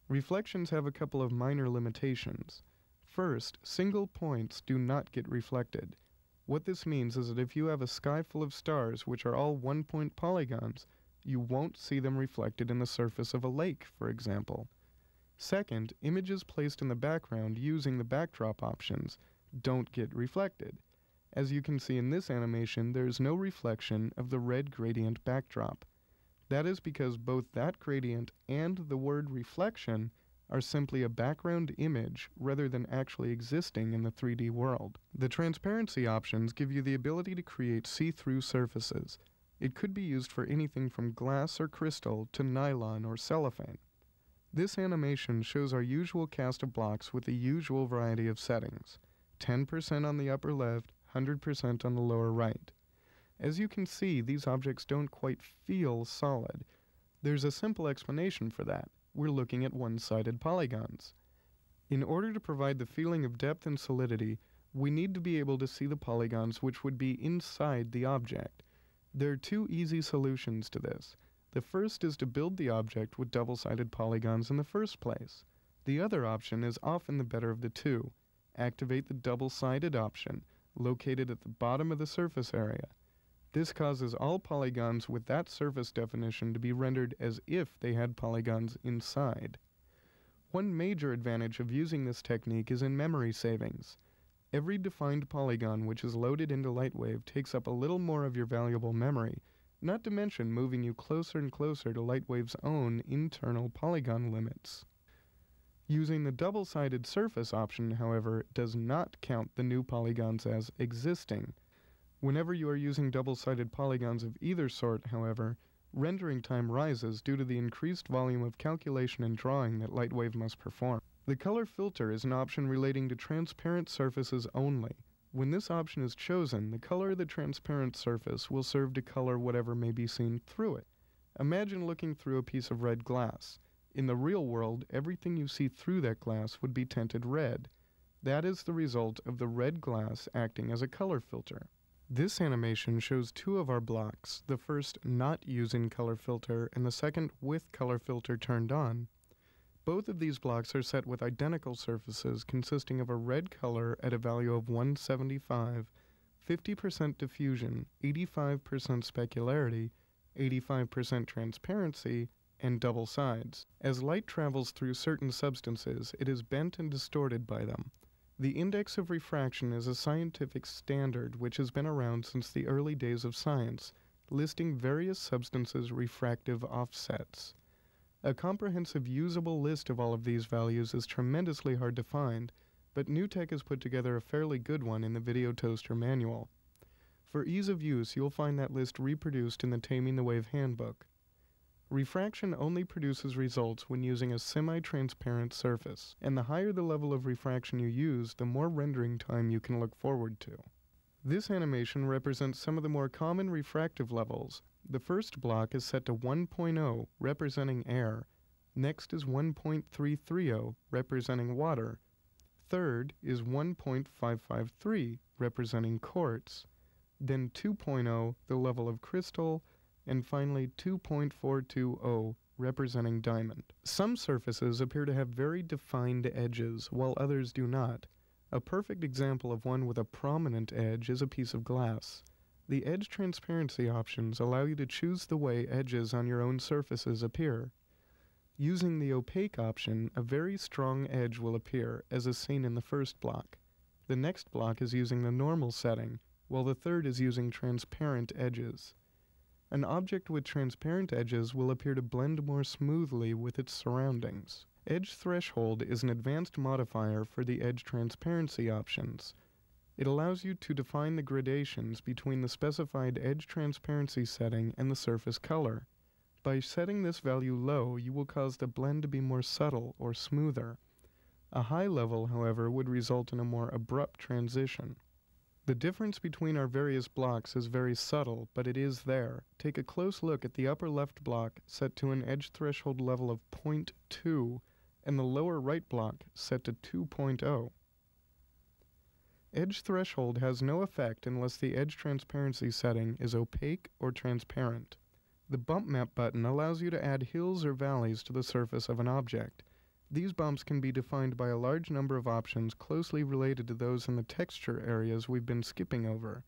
[SPEAKER 1] Reflections have a couple of minor limitations. First, single points do not get reflected. What this means is that if you have a sky full of stars which are all one-point polygons, you won't see them reflected in the surface of a lake, for example. Second, images placed in the background using the backdrop options don't get reflected. As you can see in this animation, there is no reflection of the red gradient backdrop. That is because both that gradient and the word reflection are simply a background image rather than actually existing in the 3D world. The transparency options give you the ability to create see-through surfaces. It could be used for anything from glass or crystal to nylon or cellophane. This animation shows our usual cast of blocks with the usual variety of settings, 10% on the upper left, 100% on the lower right. As you can see, these objects don't quite feel solid. There's a simple explanation for that. We're looking at one-sided polygons. In order to provide the feeling of depth and solidity, we need to be able to see the polygons which would be inside the object. There are two easy solutions to this. The first is to build the object with double-sided polygons in the first place. The other option is often the better of the two. Activate the double-sided option, located at the bottom of the surface area. This causes all polygons with that surface definition to be rendered as if they had polygons inside. One major advantage of using this technique is in memory savings. Every defined polygon which is loaded into LightWave takes up a little more of your valuable memory, not to mention moving you closer and closer to LightWave's own internal polygon limits. Using the double-sided surface option, however, does not count the new polygons as existing. Whenever you are using double-sided polygons of either sort, however, rendering time rises due to the increased volume of calculation and drawing that LightWave must perform. The color filter is an option relating to transparent surfaces only. When this option is chosen, the color of the transparent surface will serve to color whatever may be seen through it. Imagine looking through a piece of red glass. In the real world, everything you see through that glass would be tinted red. That is the result of the red glass acting as a color filter. This animation shows two of our blocks, the first not using color filter and the second with color filter turned on. Both of these blocks are set with identical surfaces consisting of a red color at a value of 175, 50% diffusion, 85% specularity, 85% transparency, and double sides. As light travels through certain substances, it is bent and distorted by them. The index of refraction is a scientific standard which has been around since the early days of science, listing various substances' refractive offsets. A comprehensive usable list of all of these values is tremendously hard to find, but NewTek has put together a fairly good one in the Video Toaster manual. For ease of use, you'll find that list reproduced in the Taming the Wave handbook. Refraction only produces results when using a semi-transparent surface, and the higher the level of refraction you use, the more rendering time you can look forward to. This animation represents some of the more common refractive levels. The first block is set to 1.0, representing air. Next is 1.330, representing water. Third is 1.553, representing quartz. Then 2.0, the level of crystal, and finally 2.420, representing diamond. Some surfaces appear to have very defined edges, while others do not. A perfect example of one with a prominent edge is a piece of glass. The edge transparency options allow you to choose the way edges on your own surfaces appear. Using the opaque option, a very strong edge will appear, as is seen in the first block. The next block is using the normal setting, while the third is using transparent edges. An object with transparent edges will appear to blend more smoothly with its surroundings. Edge threshold is an advanced modifier for the edge transparency options. It allows you to define the gradations between the specified edge transparency setting and the surface color. By setting this value low, you will cause the blend to be more subtle or smoother. A high level, however, would result in a more abrupt transition. The difference between our various blocks is very subtle, but it is there. Take a close look at the upper left block set to an edge threshold level of 0.2 and the lower right block set to 2.0. Edge threshold has no effect unless the edge transparency setting is opaque or transparent. The bump map button allows you to add hills or valleys to the surface of an object. These bumps can be defined by a large number of options closely related to those in the texture areas we've been skipping over.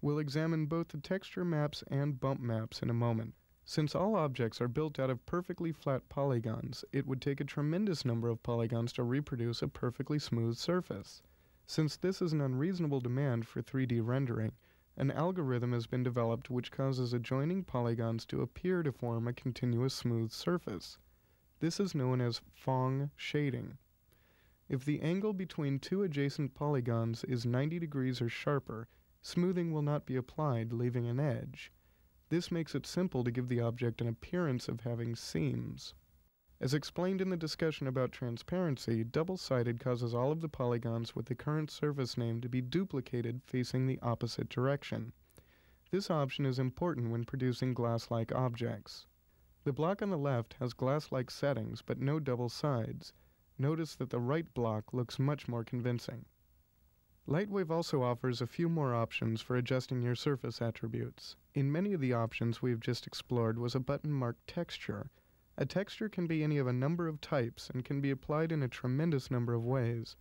[SPEAKER 1] We'll examine both the texture maps and bump maps in a moment. Since all objects are built out of perfectly flat polygons, it would take a tremendous number of polygons to reproduce a perfectly smooth surface. Since this is an unreasonable demand for 3D rendering, an algorithm has been developed which causes adjoining polygons to appear to form a continuous smooth surface. This is known as Phong shading. If the angle between two adjacent polygons is 90 degrees or sharper, smoothing will not be applied, leaving an edge. This makes it simple to give the object an appearance of having seams. As explained in the discussion about transparency, double-sided causes all of the polygons with the current surface name to be duplicated facing the opposite direction. This option is important when producing glass-like objects. The block on the left has glass-like settings but no double sides. Notice that the right block looks much more convincing. LightWave also offers a few more options for adjusting your surface attributes. In many of the options we've just explored was a button marked Texture. A texture can be any of a number of types and can be applied in a tremendous number of ways.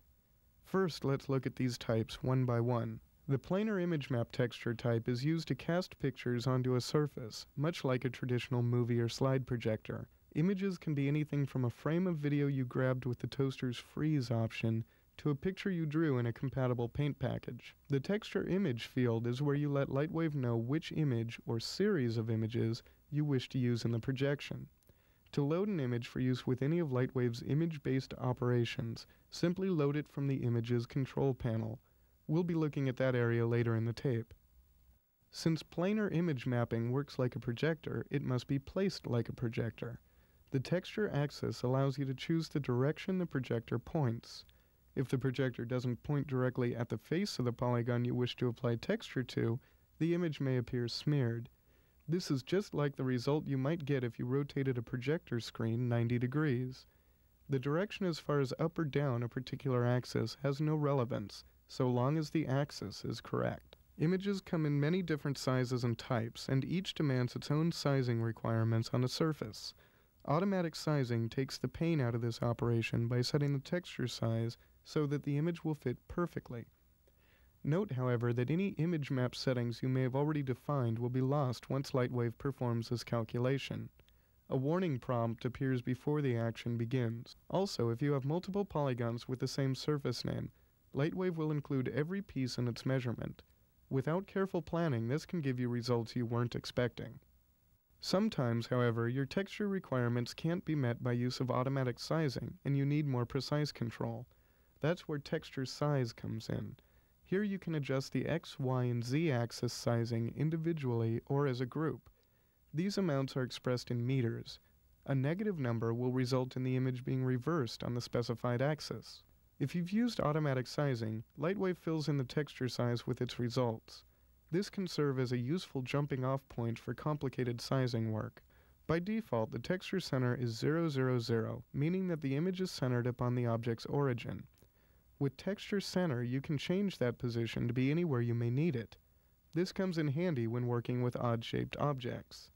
[SPEAKER 1] First, let's look at these types one by one. The planar image map texture type is used to cast pictures onto a surface, much like a traditional movie or slide projector. Images can be anything from a frame of video you grabbed with the toaster's freeze option to a picture you drew in a compatible paint package. The texture image field is where you let LightWave know which image or series of images you wish to use in the projection. To load an image for use with any of LightWave's image-based operations, simply load it from the image's control panel. We'll be looking at that area later in the tape. Since planar image mapping works like a projector, it must be placed like a projector. The texture axis allows you to choose the direction the projector points. If the projector doesn't point directly at the face of the polygon you wish to apply texture to, the image may appear smeared. This is just like the result you might get if you rotated a projector screen 90 degrees. The direction as far as up or down a particular axis has no relevance, so long as the axis is correct. Images come in many different sizes and types, and each demands its own sizing requirements on a surface. Automatic sizing takes the pain out of this operation by setting the texture size so that the image will fit perfectly. Note, however, that any image map settings you may have already defined will be lost once LightWave performs this calculation. A warning prompt appears before the action begins. Also, if you have multiple polygons with the same surface name, LightWave will include every piece in its measurement. Without careful planning, this can give you results you weren't expecting. Sometimes, however, your texture requirements can't be met by use of automatic sizing, and you need more precise control. That's where texture size comes in. Here you can adjust the X, Y, and Z axis sizing individually or as a group. These amounts are expressed in meters. A negative number will result in the image being reversed on the specified axis. If you've used automatic sizing, LightWave fills in the texture size with its results. This can serve as a useful jumping-off point for complicated sizing work. By default, the texture center is 0, 0, 0, meaning that the image is centered upon the object's origin. With texture center, you can change that position to be anywhere you may need it. This comes in handy when working with odd-shaped objects.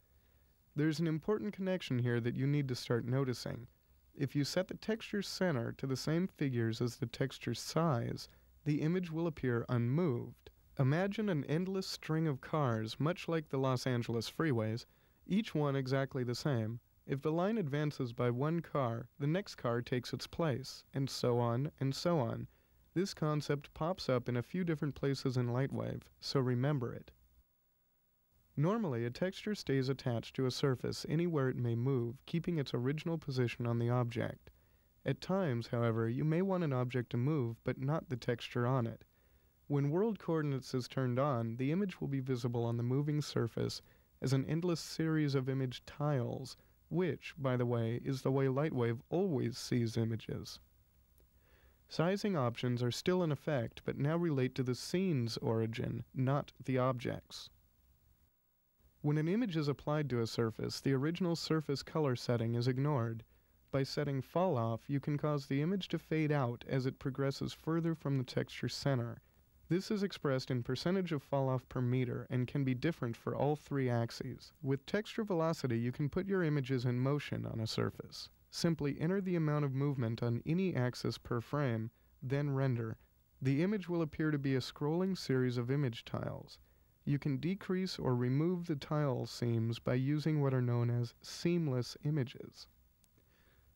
[SPEAKER 1] There's an important connection here that you need to start noticing. If you set the texture center to the same figures as the texture size, the image will appear unmoved. Imagine an endless string of cars, much like the Los Angeles freeways, each one exactly the same. If the line advances by one car, the next car takes its place, and so on and so on. This concept pops up in a few different places in LightWave, so remember it. Normally, a texture stays attached to a surface anywhere it may move, keeping its original position on the object. At times, however, you may want an object to move, but not the texture on it. When world coordinates is turned on, the image will be visible on the moving surface as an endless series of image tiles, which, by the way, is the way LightWave always sees images. Sizing options are still in effect, but now relate to the scene's origin, not the object's. When an image is applied to a surface, the original surface color setting is ignored. By setting fall off, you can cause the image to fade out as it progresses further from the texture center. This is expressed in percentage of fall off per meter and can be different for all three axes. With texture velocity, you can put your images in motion on a surface. Simply enter the amount of movement on any axis per frame, then render. The image will appear to be a scrolling series of image tiles. You can decrease or remove the tile seams by using what are known as seamless images.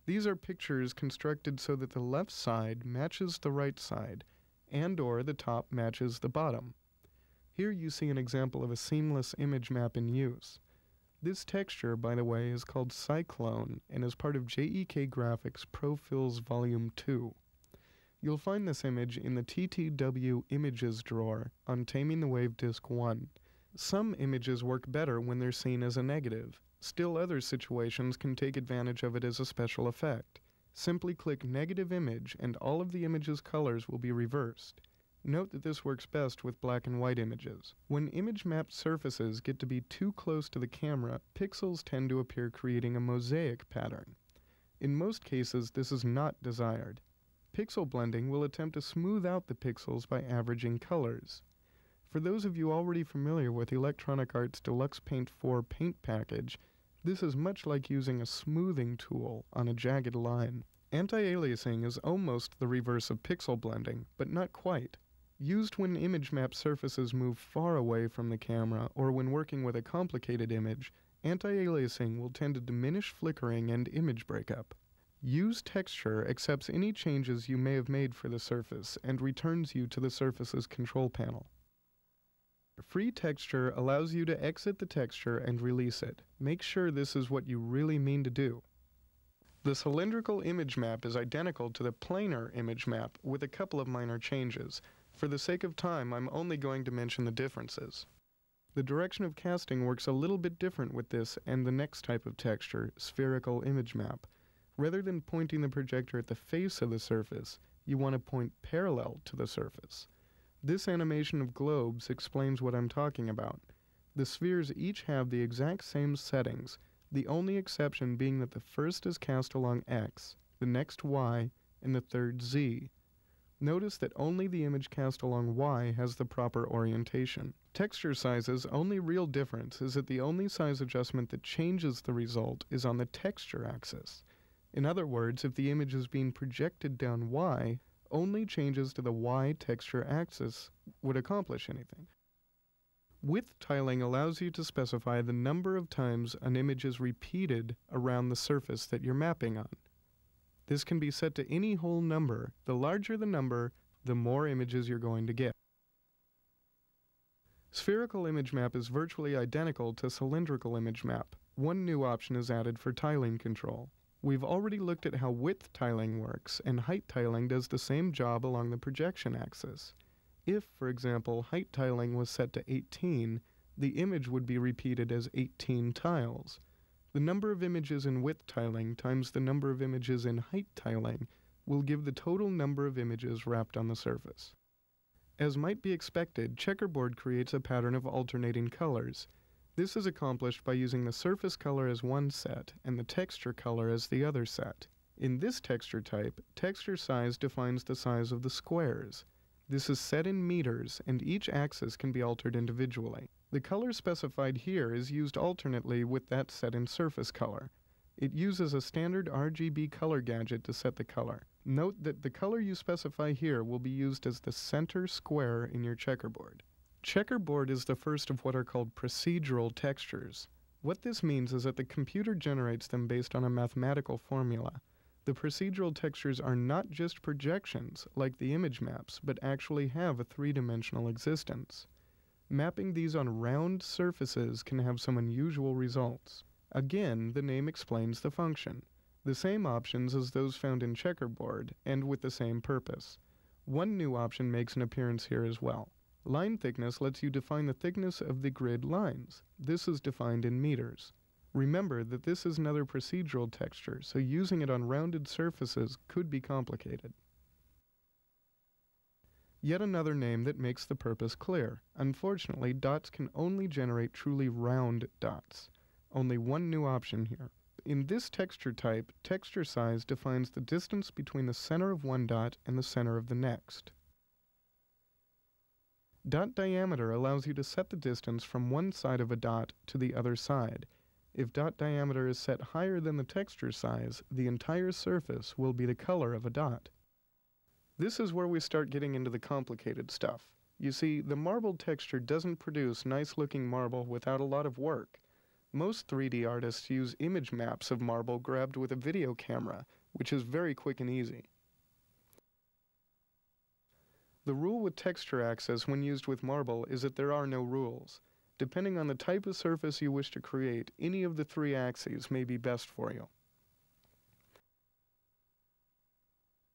[SPEAKER 1] These are pictures constructed so that the left side matches the right side, and/or the top matches the bottom. Here you see an example of a seamless image map in use. This texture, by the way, is called Cyclone and is part of JEK Graphics ProFills Volume 2. You'll find this image in the TTW Images drawer on Taming the Wave Disc 1. Some images work better when they're seen as a negative. Still other situations can take advantage of it as a special effect. Simply click Negative Image and all of the image's colors will be reversed. Note that this works best with black and white images. When image-mapped surfaces get to be too close to the camera, pixels tend to appear, creating a mosaic pattern. In most cases, this is not desired. Pixel blending will attempt to smooth out the pixels by averaging colors. For those of you already familiar with Electronic Arts Deluxe Paint 4 paint package, this is much like using a smoothing tool on a jagged line. Anti-aliasing is almost the reverse of pixel blending, but not quite. Used when image map surfaces move far away from the camera or when working with a complicated image, anti-aliasing will tend to diminish flickering and image breakup. Use Texture accepts any changes you may have made for the surface and returns you to the surface's control panel. Free Texture allows you to exit the texture and release it. Make sure this is what you really mean to do. The cylindrical image map is identical to the planar image map with a couple of minor changes. For the sake of time, I'm only going to mention the differences. The direction of casting works a little bit different with this and the next type of texture, spherical image map. Rather than pointing the projector at the face of the surface, you want to point parallel to the surface. This animation of globes explains what I'm talking about. The spheres each have the exact same settings, the only exception being that the first is cast along X, the next Y, and the third Z. Notice that only the image cast along Y has the proper orientation. Texture size's only real difference is that the only size adjustment that changes the result is on the texture axis. In other words, if the image is being projected down Y, only changes to the Y texture axis would accomplish anything. Width tiling allows you to specify the number of times an image is repeated around the surface that you're mapping on. This can be set to any whole number. The larger the number, the more images you're going to get. Spherical image map is virtually identical to cylindrical image map. One new option is added for tiling control. We've already looked at how width tiling works, and height tiling does the same job along the projection axis. If, for example, height tiling was set to 18, the image would be repeated as 18 tiles. The number of images in width tiling times the number of images in height tiling will give the total number of images wrapped on the surface. As might be expected, checkerboard creates a pattern of alternating colors. This is accomplished by using the surface color as one set and the texture color as the other set. In this texture type, texture size defines the size of the squares. This is set in meters, and each axis can be altered individually. The color specified here is used alternately with that set in surface color. It uses a standard RGB color gadget to set the color. Note that the color you specify here will be used as the center square in your checkerboard. Checkerboard is the first of what are called procedural textures. What this means is that the computer generates them based on a mathematical formula. The procedural textures are not just projections, like the image maps, but actually have a three-dimensional existence. Mapping these on round surfaces can have some unusual results. Again, the name explains the function. The same options as those found in checkerboard, and with the same purpose. One new option makes an appearance here as well. Line thickness lets you define the thickness of the grid lines. This is defined in meters. Remember that this is another procedural texture, so using it on rounded surfaces could be complicated. Yet another name that makes the purpose clear. Unfortunately, dots can only generate truly round dots. Only one new option here. In this texture type, texture size defines the distance between the center of one dot and the center of the next. Dot diameter allows you to set the distance from one side of a dot to the other side. If dot diameter is set higher than the texture size, the entire surface will be the color of a dot. This is where we start getting into the complicated stuff. You see, the marble texture doesn't produce nice-looking marble without a lot of work. Most 3D artists use image maps of marble grabbed with a video camera, which is very quick and easy. The rule with texture access when used with marble is that there are no rules. Depending on the type of surface you wish to create, any of the three axes may be best for you.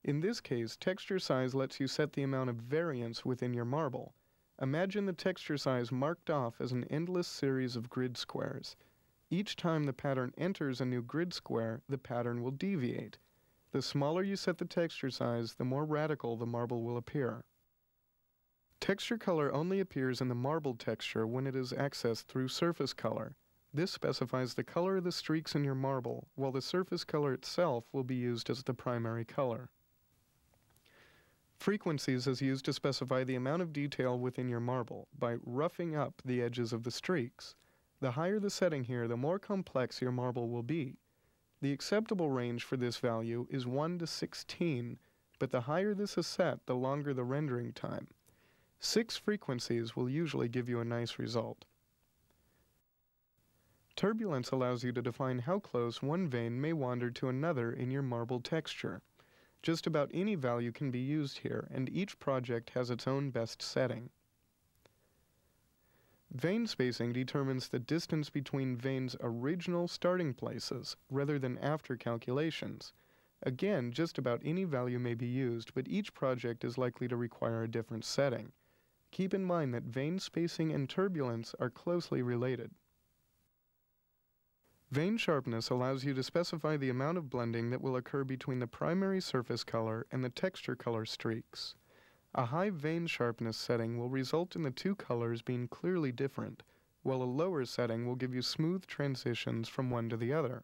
[SPEAKER 1] In this case, texture size lets you set the amount of variance within your marble. Imagine the texture size marked off as an endless series of grid squares. Each time the pattern enters a new grid square, the pattern will deviate. The smaller you set the texture size, the more radical the marble will appear. Texture color only appears in the marble texture when it is accessed through surface color. This specifies the color of the streaks in your marble, while the surface color itself will be used as the primary color. Frequencies is used to specify the amount of detail within your marble by roughing up the edges of the streaks. The higher the setting here, the more complex your marble will be. The acceptable range for this value is 1 to 16, but the higher this is set, the longer the rendering time. 6 frequencies will usually give you a nice result. Turbulence allows you to define how close one vein may wander to another in your marble texture. Just about any value can be used here, and each project has its own best setting. Vein spacing determines the distance between veins' original starting places, rather than after calculations. Again, just about any value may be used, but each project is likely to require a different setting. Keep in mind that vein spacing and turbulence are closely related. Vein sharpness allows you to specify the amount of blending that will occur between the primary surface color and the texture color streaks. A high vein sharpness setting will result in the two colors being clearly different, while a lower setting will give you smooth transitions from one to the other.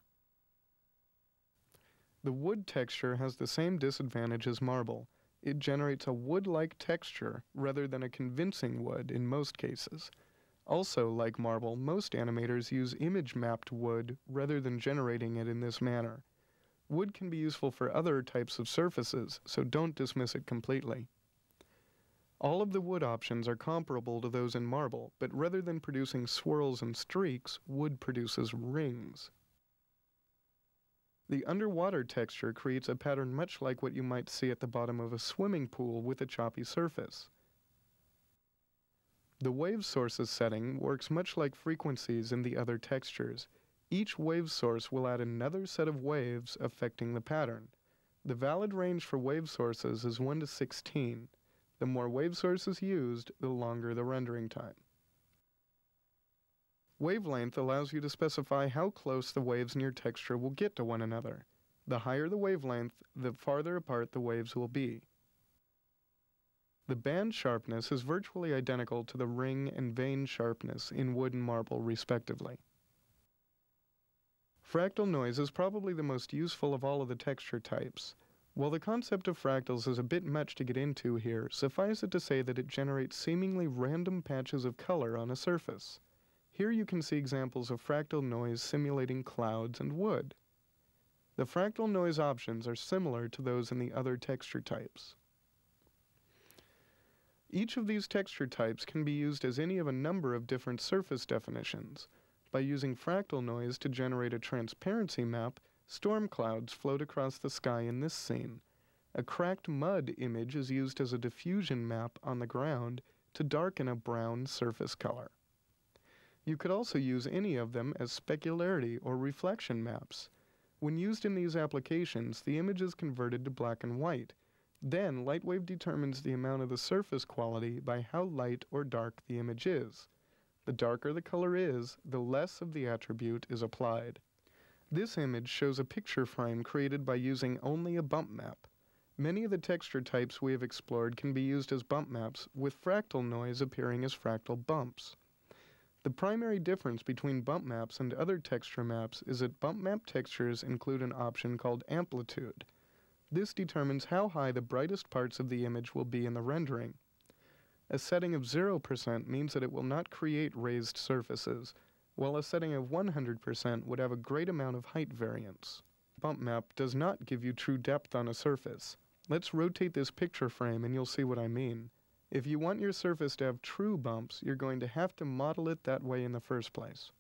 [SPEAKER 1] The wood texture has the same disadvantage as marble. It generates a wood-like texture rather than a convincing wood in most cases. Also, like marble, most animators use image-mapped wood rather than generating it in this manner. Wood can be useful for other types of surfaces, so don't dismiss it completely. All of the wood options are comparable to those in marble, but rather than producing swirls and streaks, wood produces rings. The underwater texture creates a pattern much like what you might see at the bottom of a swimming pool with a choppy surface. The wave sources setting works much like frequencies in the other textures. Each wave source will add another set of waves affecting the pattern. The valid range for wave sources is 1 to 16. The more wave sources used, the longer the rendering time. Wavelength allows you to specify how close the waves in your texture will get to one another. The higher the wavelength, the farther apart the waves will be. The band sharpness is virtually identical to the ring and vein sharpness in wood and marble, respectively. Fractal noise is probably the most useful of all of the texture types. While the concept of fractals is a bit much to get into here, suffice it to say that it generates seemingly random patches of color on a surface. Here you can see examples of fractal noise simulating clouds and wood. The fractal noise options are similar to those in the other texture types. Each of these texture types can be used as any of a number of different surface definitions. By using fractal noise to generate a transparency map, storm clouds float across the sky in this scene. A cracked mud image is used as a diffusion map on the ground to darken a brown surface color. You could also use any of them as specularity or reflection maps. When used in these applications, the image is converted to black and white. Then, LightWave determines the amount of the surface quality by how light or dark the image is. The darker the color is, the less of the attribute is applied. This image shows a picture frame created by using only a bump map. Many of the texture types we have explored can be used as bump maps, with fractal noise appearing as fractal bumps. The primary difference between bump maps and other texture maps is that bump map textures include an option called amplitude. This determines how high the brightest parts of the image will be in the rendering. A setting of 0% means that it will not create raised surfaces, while a setting of 100% would have a great amount of height variance. Bump map does not give you true depth on a surface. Let's rotate this picture frame and you'll see what I mean. If you want your surface to have true bumps, you're going to have to model it that way in the first place.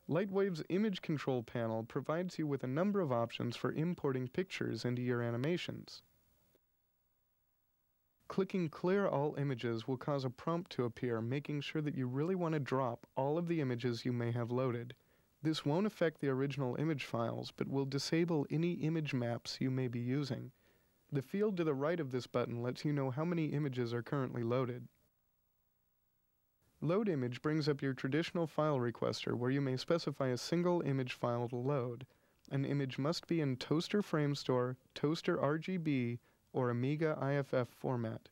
[SPEAKER 1] LightWave's image control panel provides you with a number of options for importing pictures into your animations. Clicking Clear All Images will cause a prompt to appear, making sure that you really want to drop all of the images you may have loaded. This won't affect the original image files, but will disable any image maps you may be using. The field to the right of this button lets you know how many images are currently loaded. Load Image brings up your traditional file requester, where you may specify a single image file to load. An image must be in Toaster Framestore, Toaster RGB, or Amiga IFF format.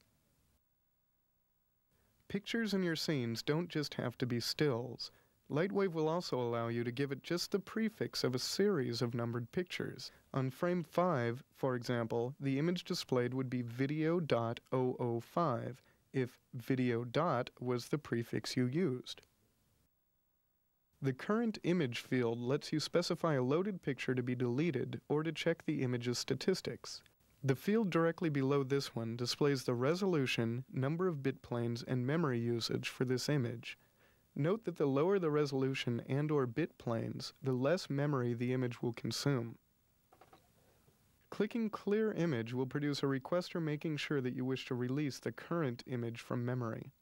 [SPEAKER 1] Pictures in your scenes don't just have to be stills. LightWave will also allow you to give it just the prefix of a series of numbered pictures. On frame 5, for example, the image displayed would be video.005 if video dot was the prefix you used. The current image field lets you specify a loaded picture to be deleted or to check the image's statistics. The field directly below this one displays the resolution, number of bit planes, and memory usage for this image. Note that the lower the resolution and/or bit planes, the less memory the image will consume. Clicking Clear Image will produce a requester making sure that you wish to release the current image from memory.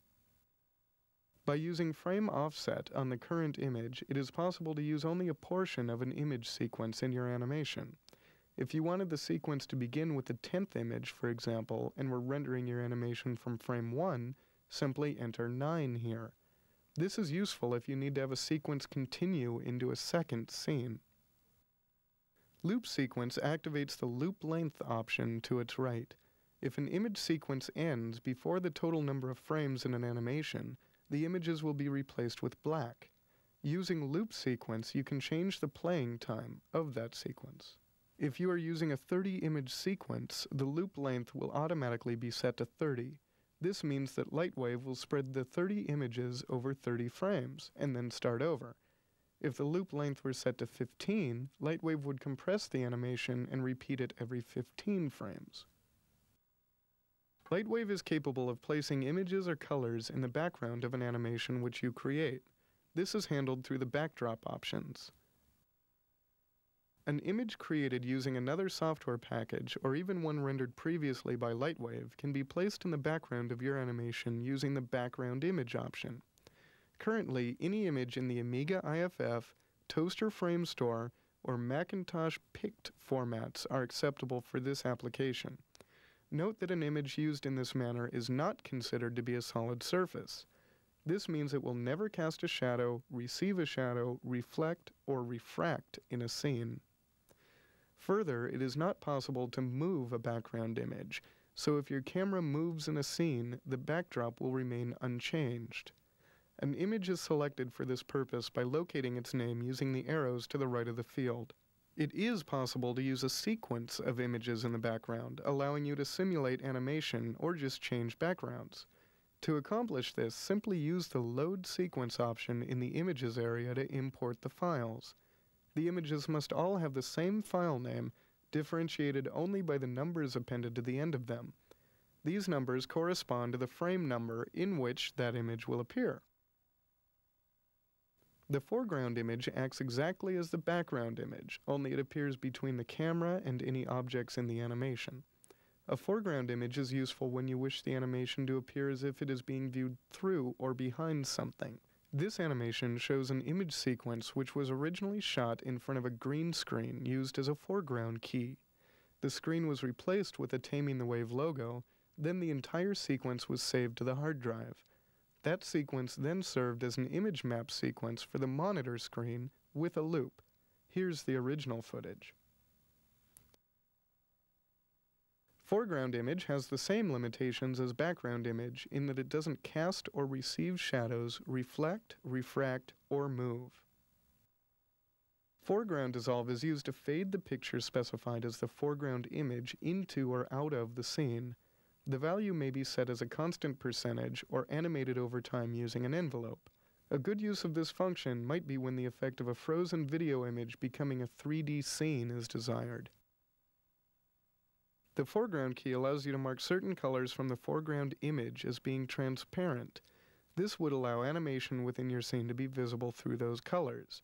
[SPEAKER 1] By using frame offset on the current image, it is possible to use only a portion of an image sequence in your animation. If you wanted the sequence to begin with the 10th image, for example, and were rendering your animation from frame 1, simply enter 9 here. This is useful if you need to have a sequence continue into a second scene. Loop Sequence activates the loop length option to its right. If an image sequence ends before the total number of frames in an animation, the images will be replaced with black. Using Loop Sequence, you can change the playing time of that sequence. If you are using a 30-image sequence, the loop length will automatically be set to 30. This means that LightWave will spread the 30 images over 30 frames, and then start over. If the loop length were set to 15, LightWave would compress the animation and repeat it every 15 frames. LightWave is capable of placing images or colors in the background of an animation which you create. This is handled through the backdrop options. An image created using another software package, or even one rendered previously by LightWave, can be placed in the background of your animation using the Background Image option. Currently, any image in the Amiga IFF, Toaster Framestore, or Macintosh PICT formats are acceptable for this application. Note that an image used in this manner is not considered to be a solid surface. This means it will never cast a shadow, receive a shadow, reflect, or refract in a scene. Further, it is not possible to move a background image, so if your camera moves in a scene, the backdrop will remain unchanged. An image is selected for this purpose by locating its name using the arrows to the right of the field. It is possible to use a sequence of images in the background, allowing you to simulate animation or just change backgrounds. To accomplish this, simply use the Load Sequence option in the Images area to import the files. The images must all have the same file name, differentiated only by the numbers appended to the end of them. These numbers correspond to the frame number in which that image will appear. The foreground image acts exactly as the background image, only it appears between the camera and any objects in the animation. A foreground image is useful when you wish the animation to appear as if it is being viewed through or behind something. This animation shows an image sequence which was originally shot in front of a green screen used as a foreground key. The screen was replaced with a Taming the Wave logo, then the entire sequence was saved to the hard drive. That sequence then served as an image map sequence for the monitor screen with a loop. Here's the original footage. Foreground image has the same limitations as background image in that it doesn't cast or receive shadows, reflect, refract, or move. Foreground dissolve is used to fade the picture specified as the foreground image into or out of the scene. The value may be set as a constant percentage or animated over time using an envelope. A good use of this function might be when the effect of a frozen video image becoming a 3D scene is desired. The foreground key allows you to mark certain colors from the foreground image as being transparent. This would allow animation within your scene to be visible through those colors.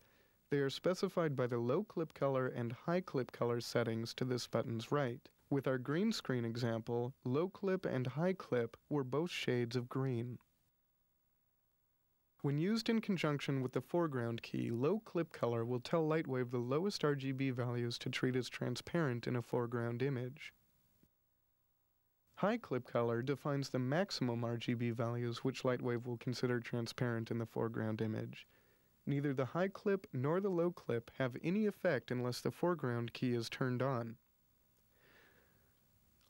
[SPEAKER 1] They are specified by the low clip color and high clip color settings to this button's right. With our green screen example, low clip and high clip were both shades of green. When used in conjunction with the foreground key, low clip color will tell LightWave the lowest RGB values to treat as transparent in a foreground image. High clip color defines the maximum RGB values which LightWave will consider transparent in the foreground image. Neither the high clip nor the low clip have any effect unless the foreground key is turned on.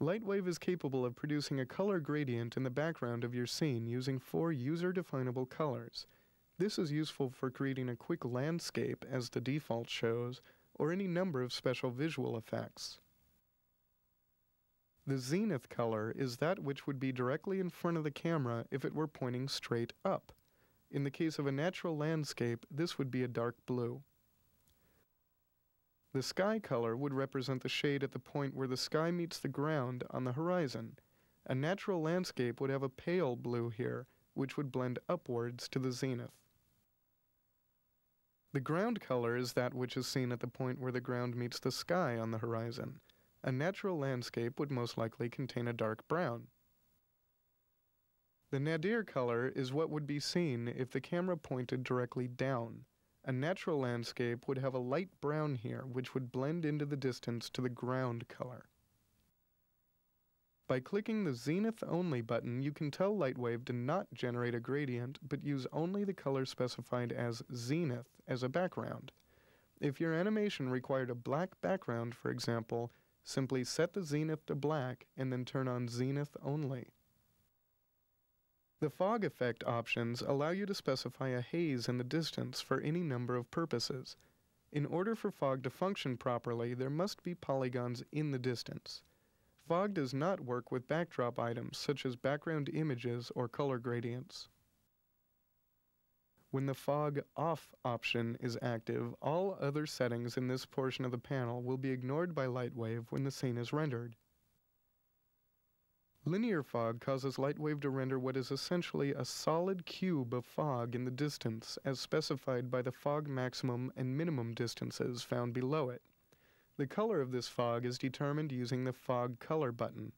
[SPEAKER 1] LightWave is capable of producing a color gradient in the background of your scene using 4 user-definable colors. This is useful for creating a quick landscape, as the default shows, or any number of special visual effects. The zenith color is that which would be directly in front of the camera if it were pointing straight up. In the case of a natural landscape, this would be a dark blue. The sky color would represent the shade at the point where the sky meets the ground on the horizon. A natural landscape would have a pale blue here, which would blend upwards to the zenith. The ground color is that which is seen at the point where the ground meets the sky on the horizon. A natural landscape would most likely contain a dark brown. The nadir color is what would be seen if the camera pointed directly down. A natural landscape would have a light brown here, which would blend into the distance to the ground color. By clicking the Zenith Only button, you can tell LightWave to not generate a gradient, but use only the color specified as Zenith as a background. If your animation required a black background, for example, simply set the Zenith to black and then turn on Zenith Only. The fog effect options allow you to specify a haze in the distance for any number of purposes. In order for fog to function properly, there must be polygons in the distance. Fog does not work with backdrop items such as background images or color gradients. When the fog off option is active, all other settings in this portion of the panel will be ignored by LightWave when the scene is rendered. Linear fog causes LightWave to render what is essentially a solid cube of fog in the distance as specified by the fog maximum and minimum distances found below it. The color of this fog is determined using the fog color button.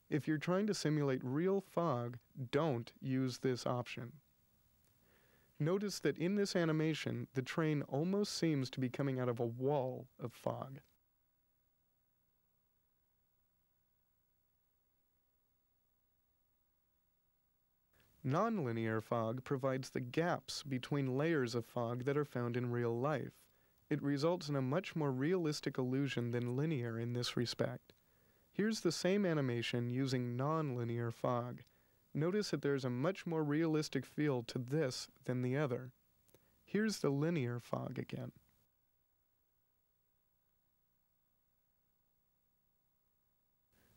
[SPEAKER 1] If you're trying to simulate real fog, don't use this option. Notice that in this animation, the train almost seems to be coming out of a wall of fog. Nonlinear fog provides the gaps between layers of fog that are found in real life. It results in a much more realistic illusion than linear in this respect. Here's the same animation using nonlinear fog. Notice that there's a much more realistic feel to this than the other. Here's the linear fog again.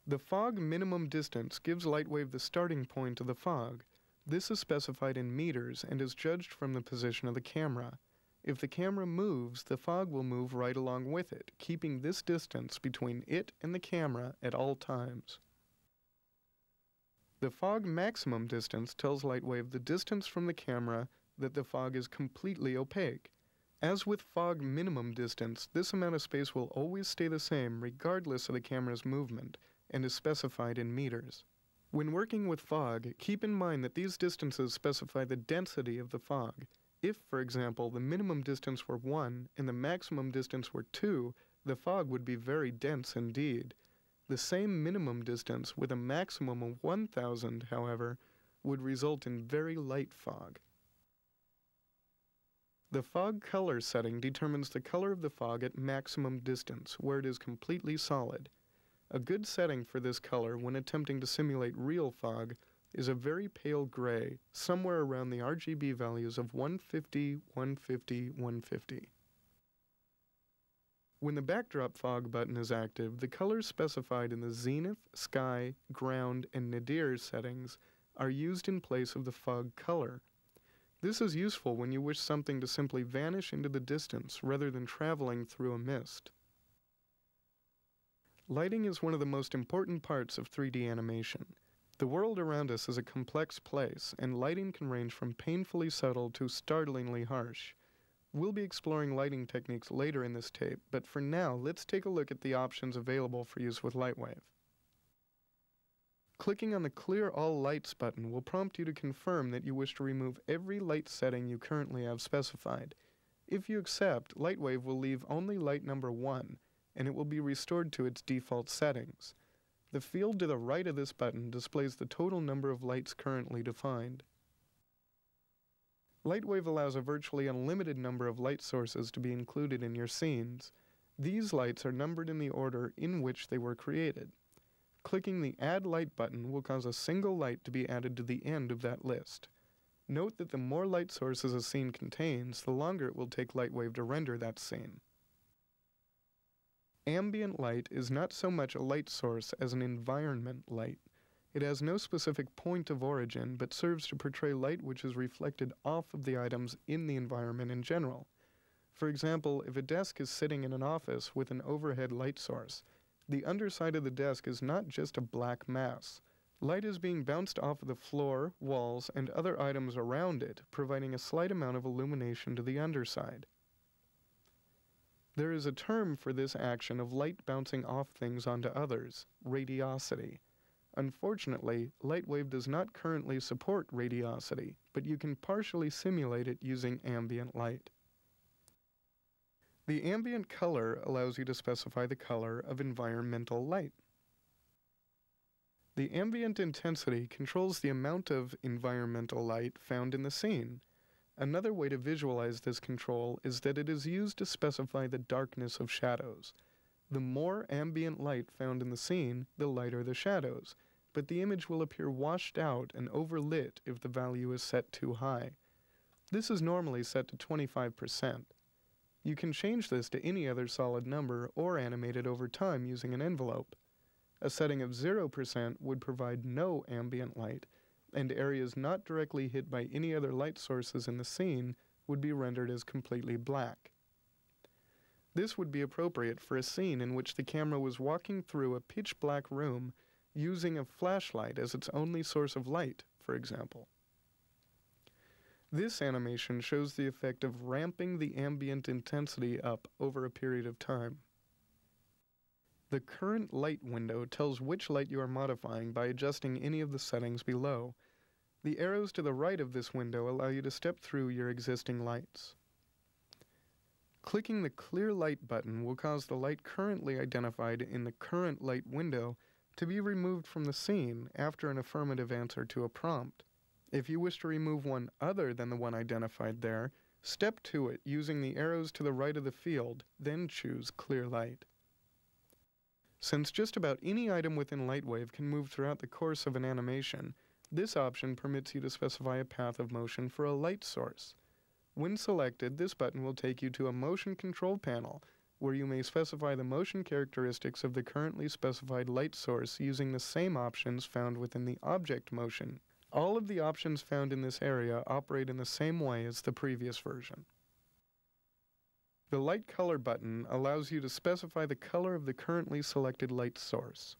[SPEAKER 1] The fog minimum distance gives LightWave the starting point of the fog. This is specified in meters and is judged from the position of the camera. If the camera moves, the fog will move right along with it, keeping this distance between it and the camera at all times. The fog maximum distance tells LightWave the distance from the camera that the fog is completely opaque. As with fog minimum distance, this amount of space will always stay the same regardless of the camera's movement, and is specified in meters. When working with fog, keep in mind that these distances specify the density of the fog. If, for example, the minimum distance were 1 and the maximum distance were 2, the fog would be very dense indeed. The same minimum distance with a maximum of 1,000, however, would result in very light fog. The fog color setting determines the color of the fog at maximum distance, where it is completely solid. A good setting for this color when attempting to simulate real fog is a very pale gray, somewhere around the RGB values of 150, 150, 150. When the backdrop fog button is active, the colors specified in the zenith, sky, ground, and nadir settings are used in place of the fog color. This is useful when you wish something to simply vanish into the distance rather than traveling through a mist. Lighting is one of the most important parts of 3D animation. The world around us is a complex place, and lighting can range from painfully subtle to startlingly harsh. We'll be exploring lighting techniques later in this tape, but for now, let's take a look at the options available for use with LightWave. Clicking on the Clear All Lights button will prompt you to confirm that you wish to remove every light setting you currently have specified. If you accept, LightWave will leave only light number 1, and it will be restored to its default settings. The field to the right of this button displays the total number of lights currently defined. LightWave allows a virtually unlimited number of light sources to be included in your scenes. These lights are numbered in the order in which they were created. Clicking the Add Light button will cause a single light to be added to the end of that list. Note that the more light sources a scene contains, the longer it will take LightWave to render that scene. Ambient light is not so much a light source as an environment light. It has no specific point of origin, but serves to portray light which is reflected off of the items in the environment in general. For example, if a desk is sitting in an office with an overhead light source, the underside of the desk is not just a black mass. Light is being bounced off of the floor, walls, and other items around it, providing a slight amount of illumination to the underside. There is a term for this action of light bouncing off things onto others, radiosity. Unfortunately, LightWave does not currently support radiosity, but you can partially simulate it using ambient light. The ambient color allows you to specify the color of environmental light. The ambient intensity controls the amount of environmental light found in the scene. Another way to visualize this control is that it is used to specify the darkness of shadows. The more ambient light found in the scene, the lighter the shadows, but the image will appear washed out and overlit if the value is set too high. This is normally set to 25%. You can change this to any other solid number or animate it over time using an envelope. A setting of 0% would provide no ambient light, and areas not directly hit by any other light sources in the scene would be rendered as completely black. This would be appropriate for a scene in which the camera was walking through a pitch-black room using a flashlight as its only source of light, for example. This animation shows the effect of ramping the ambient intensity up over a period of time. The current light window tells which light you are modifying by adjusting any of the settings below. The arrows to the right of this window allow you to step through your existing lights. Clicking the Clear Light button will cause the light currently identified in the current light window to be removed from the scene after an affirmative answer to a prompt. If you wish to remove one other than the one identified there, step to it using the arrows to the right of the field, then choose Clear Light. Since just about any item within LightWave can move throughout the course of an animation, this option permits you to specify a path of motion for a light source. When selected, this button will take you to a motion control panel, where you may specify the motion characteristics of the currently specified light source using the same options found within the object motion. All of the options found in this area operate in the same way as the previous version. The Light Color button allows you to specify the color of the currently selected light source.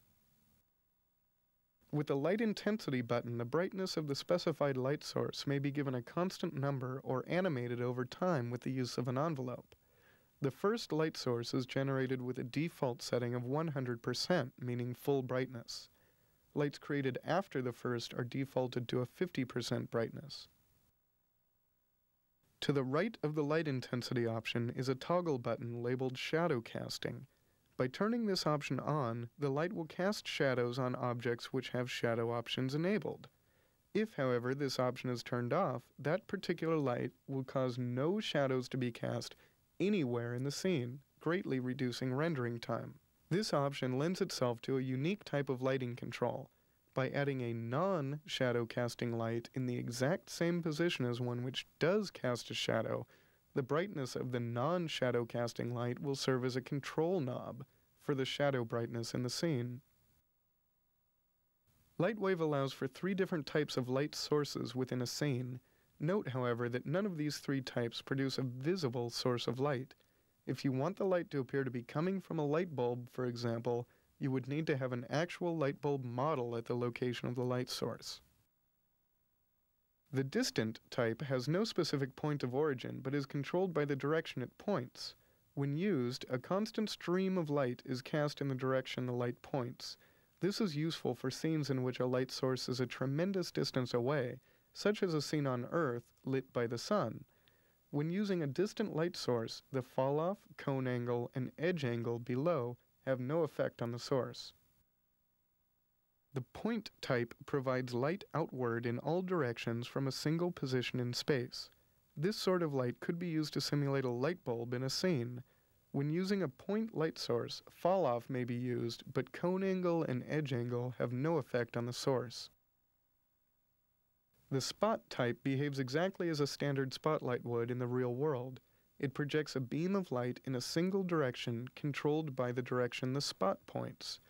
[SPEAKER 1] With the Light Intensity button, the brightness of the specified light source may be given a constant number or animated over time with the use of an envelope. The first light source is generated with a default setting of 100%, meaning full brightness. Lights created after the first are defaulted to a 50% brightness. To the right of the light intensity option is a toggle button labeled Shadow Casting. By turning this option on, the light will cast shadows on objects which have shadow options enabled. If, however, this option is turned off, that particular light will cause no shadows to be cast anywhere in the scene, greatly reducing rendering time. This option lends itself to a unique type of lighting control. By adding a non-shadow casting light in the exact same position as one which does cast a shadow, the brightness of the non-shadow casting light will serve as a control knob for the shadow brightness in the scene. LightWave allows for 3 different types of light sources within a scene. Note, however, that none of these 3 types produce a visible source of light. If you want the light to appear to be coming from a light bulb, for example, you would need to have an actual light bulb model at the location of the light source. The distant type has no specific point of origin, but is controlled by the direction it points. When used, a constant stream of light is cast in the direction the light points. This is useful for scenes in which a light source is a tremendous distance away, such as a scene on Earth lit by the sun. When using a distant light source, the fall-off, cone angle, and edge angle below have no effect on the source. The point type provides light outward in all directions from a single position in space. This sort of light could be used to simulate a light bulb in a scene. When using a point light source, fall-off may be used, but cone angle and edge angle have no effect on the source. The spot type behaves exactly as a standard spotlight would in the real world. It projects a beam of light in a single direction controlled by the direction the spot points.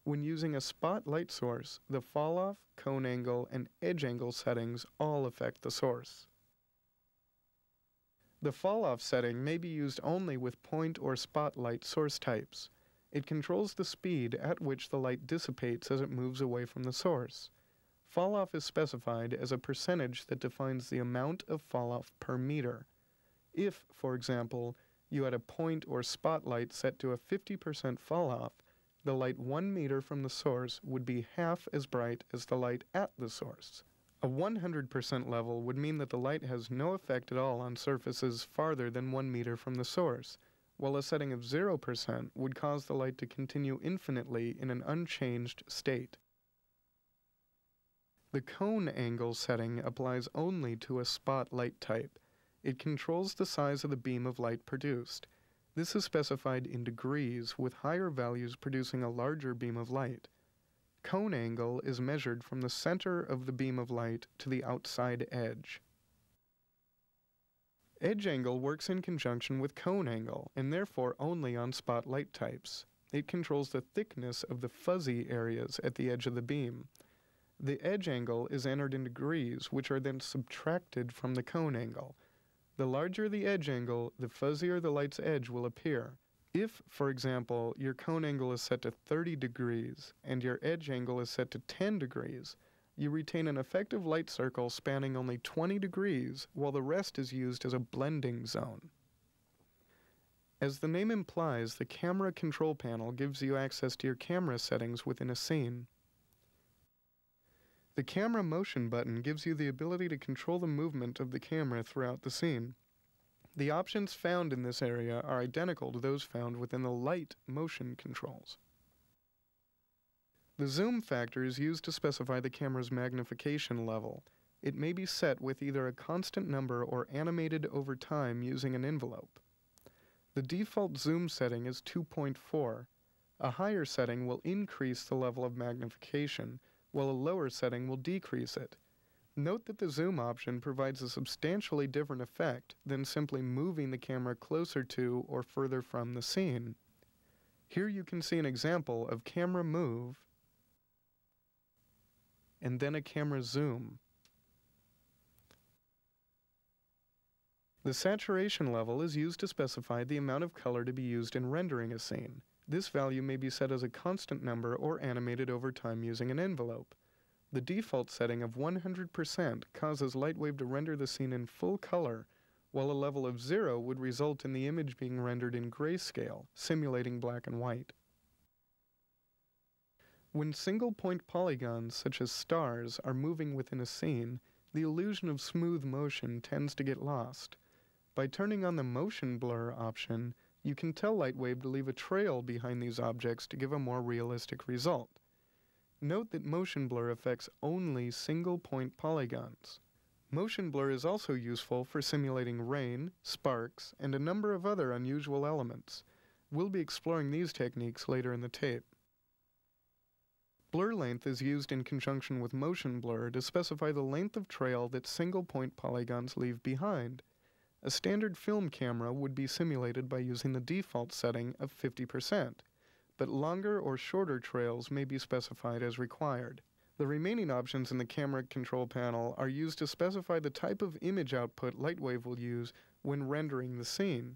[SPEAKER 1] When using a spot light source, the fall-off, cone angle, and edge angle settings all affect the source. The fall-off setting may be used only with point or spotlight source types. It controls the speed at which the light dissipates as it moves away from the source. Fall-off is specified as a percentage that defines the amount of fall-off per meter. If, for example, you had a point or spotlight set to a 50% fall-off, the light 1 meter from the source would be half as bright as the light at the source. A 100% level would mean that the light has no effect at all on surfaces farther than 1 meter from the source, while a setting of 0% would cause the light to continue infinitely in an unchanged state. The cone angle setting applies only to a spotlight type. It controls the size of the beam of light produced. This is specified in degrees, with higher values producing a larger beam of light. Cone angle is measured from the center of the beam of light to the outside edge. Edge angle works in conjunction with cone angle, and therefore only on spotlight types. It controls the thickness of the fuzzy areas at the edge of the beam. The edge angle is entered in degrees, which are then subtracted from the cone angle. The larger the edge angle, the fuzzier the light's edge will appear. If, for example, your cone angle is set to 30 degrees and your edge angle is set to 10 degrees, you retain an effective light circle spanning only 20 degrees, while the rest is used as a blending zone. As the name implies, the camera control panel gives you access to your camera settings within a scene. The camera motion button gives you the ability to control the movement of the camera throughout the scene. The options found in this area are identical to those found within the light motion controls. The zoom factor is used to specify the camera's magnification level. It may be set with either a constant number or animated over time using an envelope. The default zoom setting is 2.4. A higher setting will increase the level of magnification, while a lower setting will decrease it. Note that the zoom option provides a substantially different effect than simply moving the camera closer to or further from the scene. Here you can see an example of camera move and then a camera zoom. The saturation level is used to specify the amount of color to be used in rendering a scene. This value may be set as a constant number or animated over time using an envelope. The default setting of 100% causes LightWave to render the scene in full color, while a level of 0 would result in the image being rendered in grayscale, simulating black and white. When single-point polygons, such as stars, are moving within a scene, the illusion of smooth motion tends to get lost. By turning on the motion blur option, you can tell LightWave to leave a trail behind these objects to give a more realistic result. Note that motion blur affects only single-point polygons. Motion blur is also useful for simulating rain, sparks, and a number of other unusual elements. We'll be exploring these techniques later in the tape. Blur length is used in conjunction with motion blur to specify the length of trail that single-point polygons leave behind. A standard film camera would be simulated by using the default setting of 50%, but longer or shorter trails may be specified as required. The remaining options in the camera control panel are used to specify the type of image output LightWave will use when rendering the scene.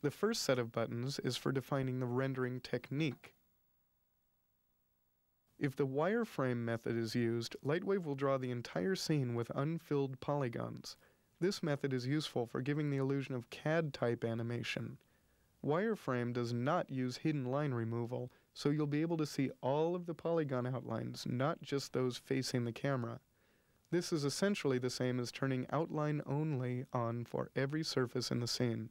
[SPEAKER 1] The first set of buttons is for defining the rendering technique. If the wireframe method is used, LightWave will draw the entire scene with unfilled polygons. This method is useful for giving the illusion of CAD-type animation. Wireframe does not use hidden line removal, so you'll be able to see all of the polygon outlines, not just those facing the camera. This is essentially the same as turning outline only on for every surface in the scene.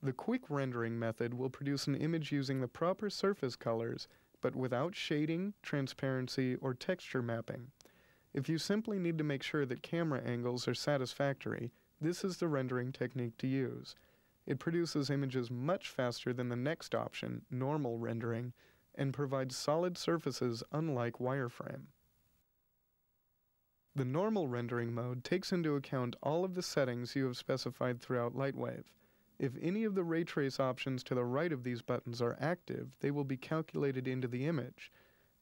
[SPEAKER 1] The quick rendering method will produce an image using the proper surface colors, but without shading, transparency, or texture mapping. If you simply need to make sure that camera angles are satisfactory, this is the rendering technique to use. It produces images much faster than the next option, normal rendering, and provides solid surfaces unlike wireframe. The normal rendering mode takes into account all of the settings you have specified throughout LightWave. If any of the ray trace options to the right of these buttons are active, they will be calculated into the image.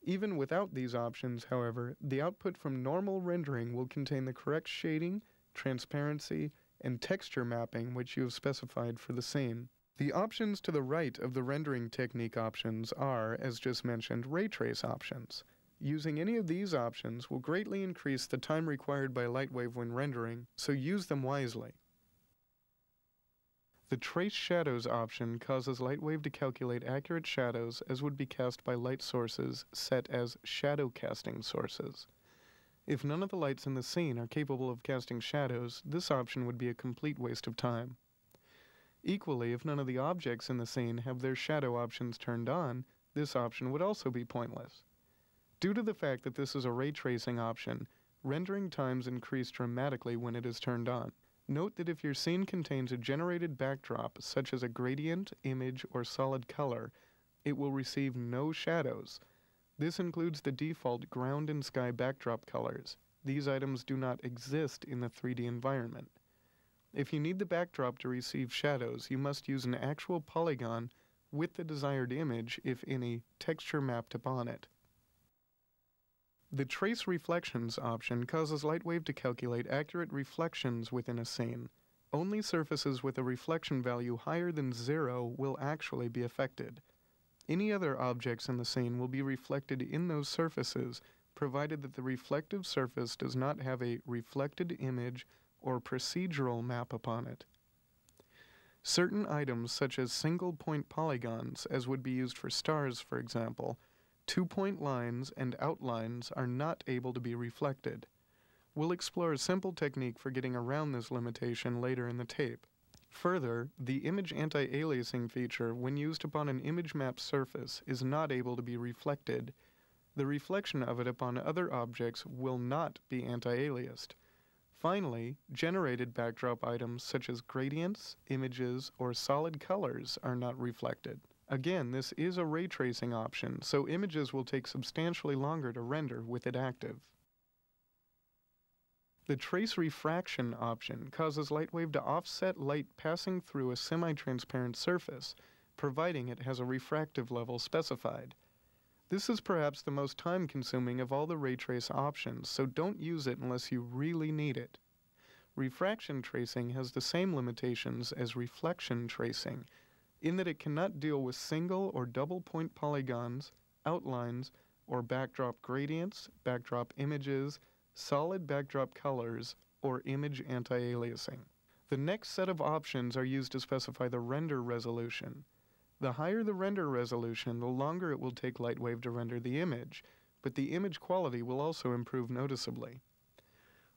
[SPEAKER 1] Even without these options, however, the output from normal rendering will contain the correct shading, transparency, and texture mapping which you have specified for the scene. The options to the right of the rendering technique options are, as just mentioned, ray trace options. Using any of these options will greatly increase the time required by LightWave when rendering, so use them wisely. The Trace Shadows option causes LightWave to calculate accurate shadows as would be cast by light sources set as shadow casting sources. If none of the lights in the scene are capable of casting shadows, this option would be a complete waste of time. Equally, if none of the objects in the scene have their shadow options turned on, this option would also be pointless. Due to the fact that this is a ray tracing option, rendering times increase dramatically when it is turned on. Note that if your scene contains a generated backdrop, such as a gradient, image, or solid color, it will receive no shadows. This includes the default ground and sky backdrop colors. These items do not exist in the 3D environment. If you need the backdrop to receive shadows, you must use an actual polygon with the desired image, if any, texture mapped upon it. The Trace Reflections option causes LightWave to calculate accurate reflections within a scene. Only surfaces with a reflection value higher than 0 will actually be affected. Any other objects in the scene will be reflected in those surfaces, provided that the reflective surface does not have a reflected image or procedural map upon it. Certain items, such as single-point polygons, as would be used for stars, for example, 2-point lines and outlines are not able to be reflected. We'll explore a simple technique for getting around this limitation later in the tape. Further, the image anti-aliasing feature, when used upon an image map surface, is not able to be reflected. The reflection of it upon other objects will not be anti-aliased. Finally, generated backdrop items such as gradients, images, or solid colors are not reflected. Again, this is a ray tracing option, so images will take substantially longer to render with it active. The Trace Refraction option causes LightWave to offset light passing through a semi-transparent surface, providing it has a refractive level specified. This is perhaps the most time-consuming of all the ray trace options, so don't use it unless you really need it. Refraction tracing has the same limitations as reflection tracing, in that it cannot deal with single or double point polygons, outlines, or backdrop gradients, backdrop images, solid backdrop colors, or image anti-aliasing. The next set of options are used to specify the render resolution. The higher the render resolution, the longer it will take LightWave to render the image, but the image quality will also improve noticeably.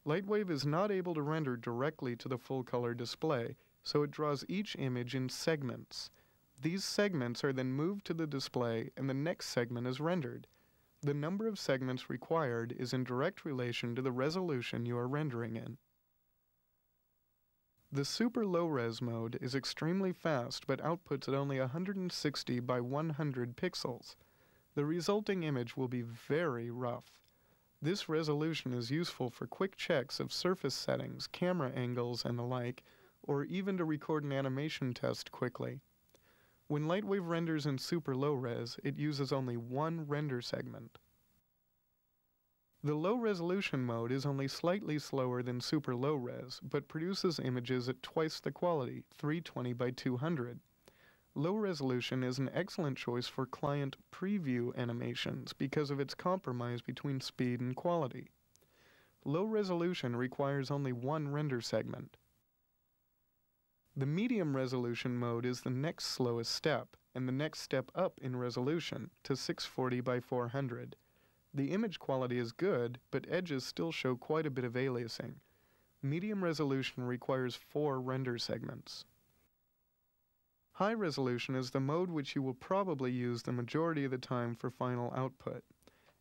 [SPEAKER 1] LightWave is not able to render directly to the full color display, so it draws each image in segments. These segments are then moved to the display and the next segment is rendered. The number of segments required is in direct relation to the resolution you are rendering in. The super low-res mode is extremely fast but outputs at only 160 by 100 pixels. The resulting image will be very rough. This resolution is useful for quick checks of surface settings, camera angles, and the like, or even to record an animation test quickly. When LightWave renders in super low res, it uses only one render segment. The low resolution mode is only slightly slower than super low res, but produces images at twice the quality, 320 by 200. Low resolution is an excellent choice for client preview animations because of its compromise between speed and quality. Low resolution requires only one render segment. The medium resolution mode is the next slowest step, and the next step up in resolution, to 640 by 400. The image quality is good, but edges still show quite a bit of aliasing. Medium resolution requires 4 render segments. High resolution is the mode which you will probably use the majority of the time for final output.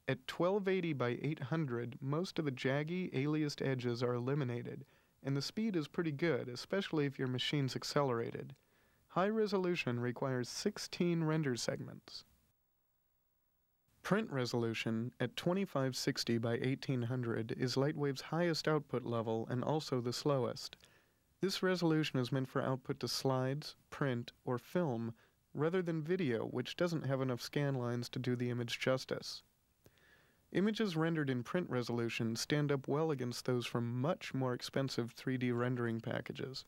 [SPEAKER 1] At 1280 by 800, most of the jaggy, aliased edges are eliminated, and the speed is pretty good, especially if your machine's accelerated. High resolution requires 16 render segments. Print resolution at 2560 by 1800 is LightWave's highest output level and also the slowest. This resolution is meant for output to slides, print, or film, rather than video, which doesn't have enough scan lines to do the image justice. Images rendered in print resolution stand up well against those from much more expensive 3D rendering packages.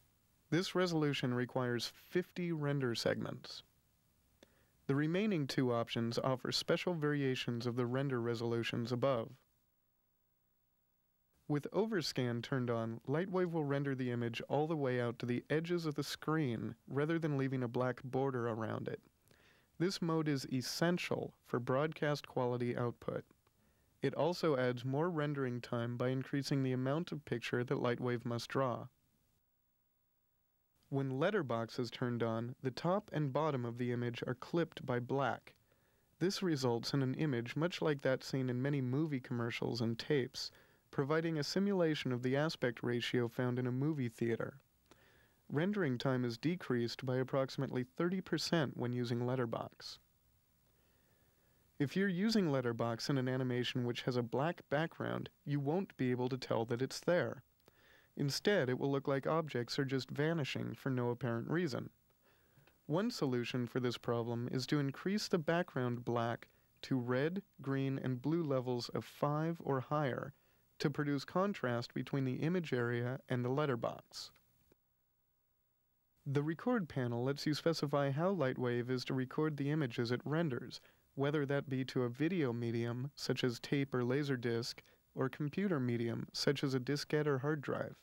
[SPEAKER 1] This resolution requires 50 render segments. The remaining 2 options offer special variations of the render resolutions above. With overscan turned on, LightWave will render the image all the way out to the edges of the screen rather than leaving a black border around it. This mode is essential for broadcast quality output. It also adds more rendering time by increasing the amount of picture that LightWave must draw. When letterbox is turned on, the top and bottom of the image are clipped by black. This results in an image much like that seen in many movie commercials and tapes, providing a simulation of the aspect ratio found in a movie theater. Rendering time is decreased by approximately 30% when using letterbox. If you're using letterbox in an animation which has a black background, you won't be able to tell that it's there. Instead, it will look like objects are just vanishing for no apparent reason. One solution for this problem is to increase the background black to red, green, and blue levels of 5 or higher to produce contrast between the image area and the letterbox. The record panel lets you specify how LightWave is to record the images it renders, whether that be to a video medium, such as tape or laserdisc, or computer medium, such as a diskette or hard drive.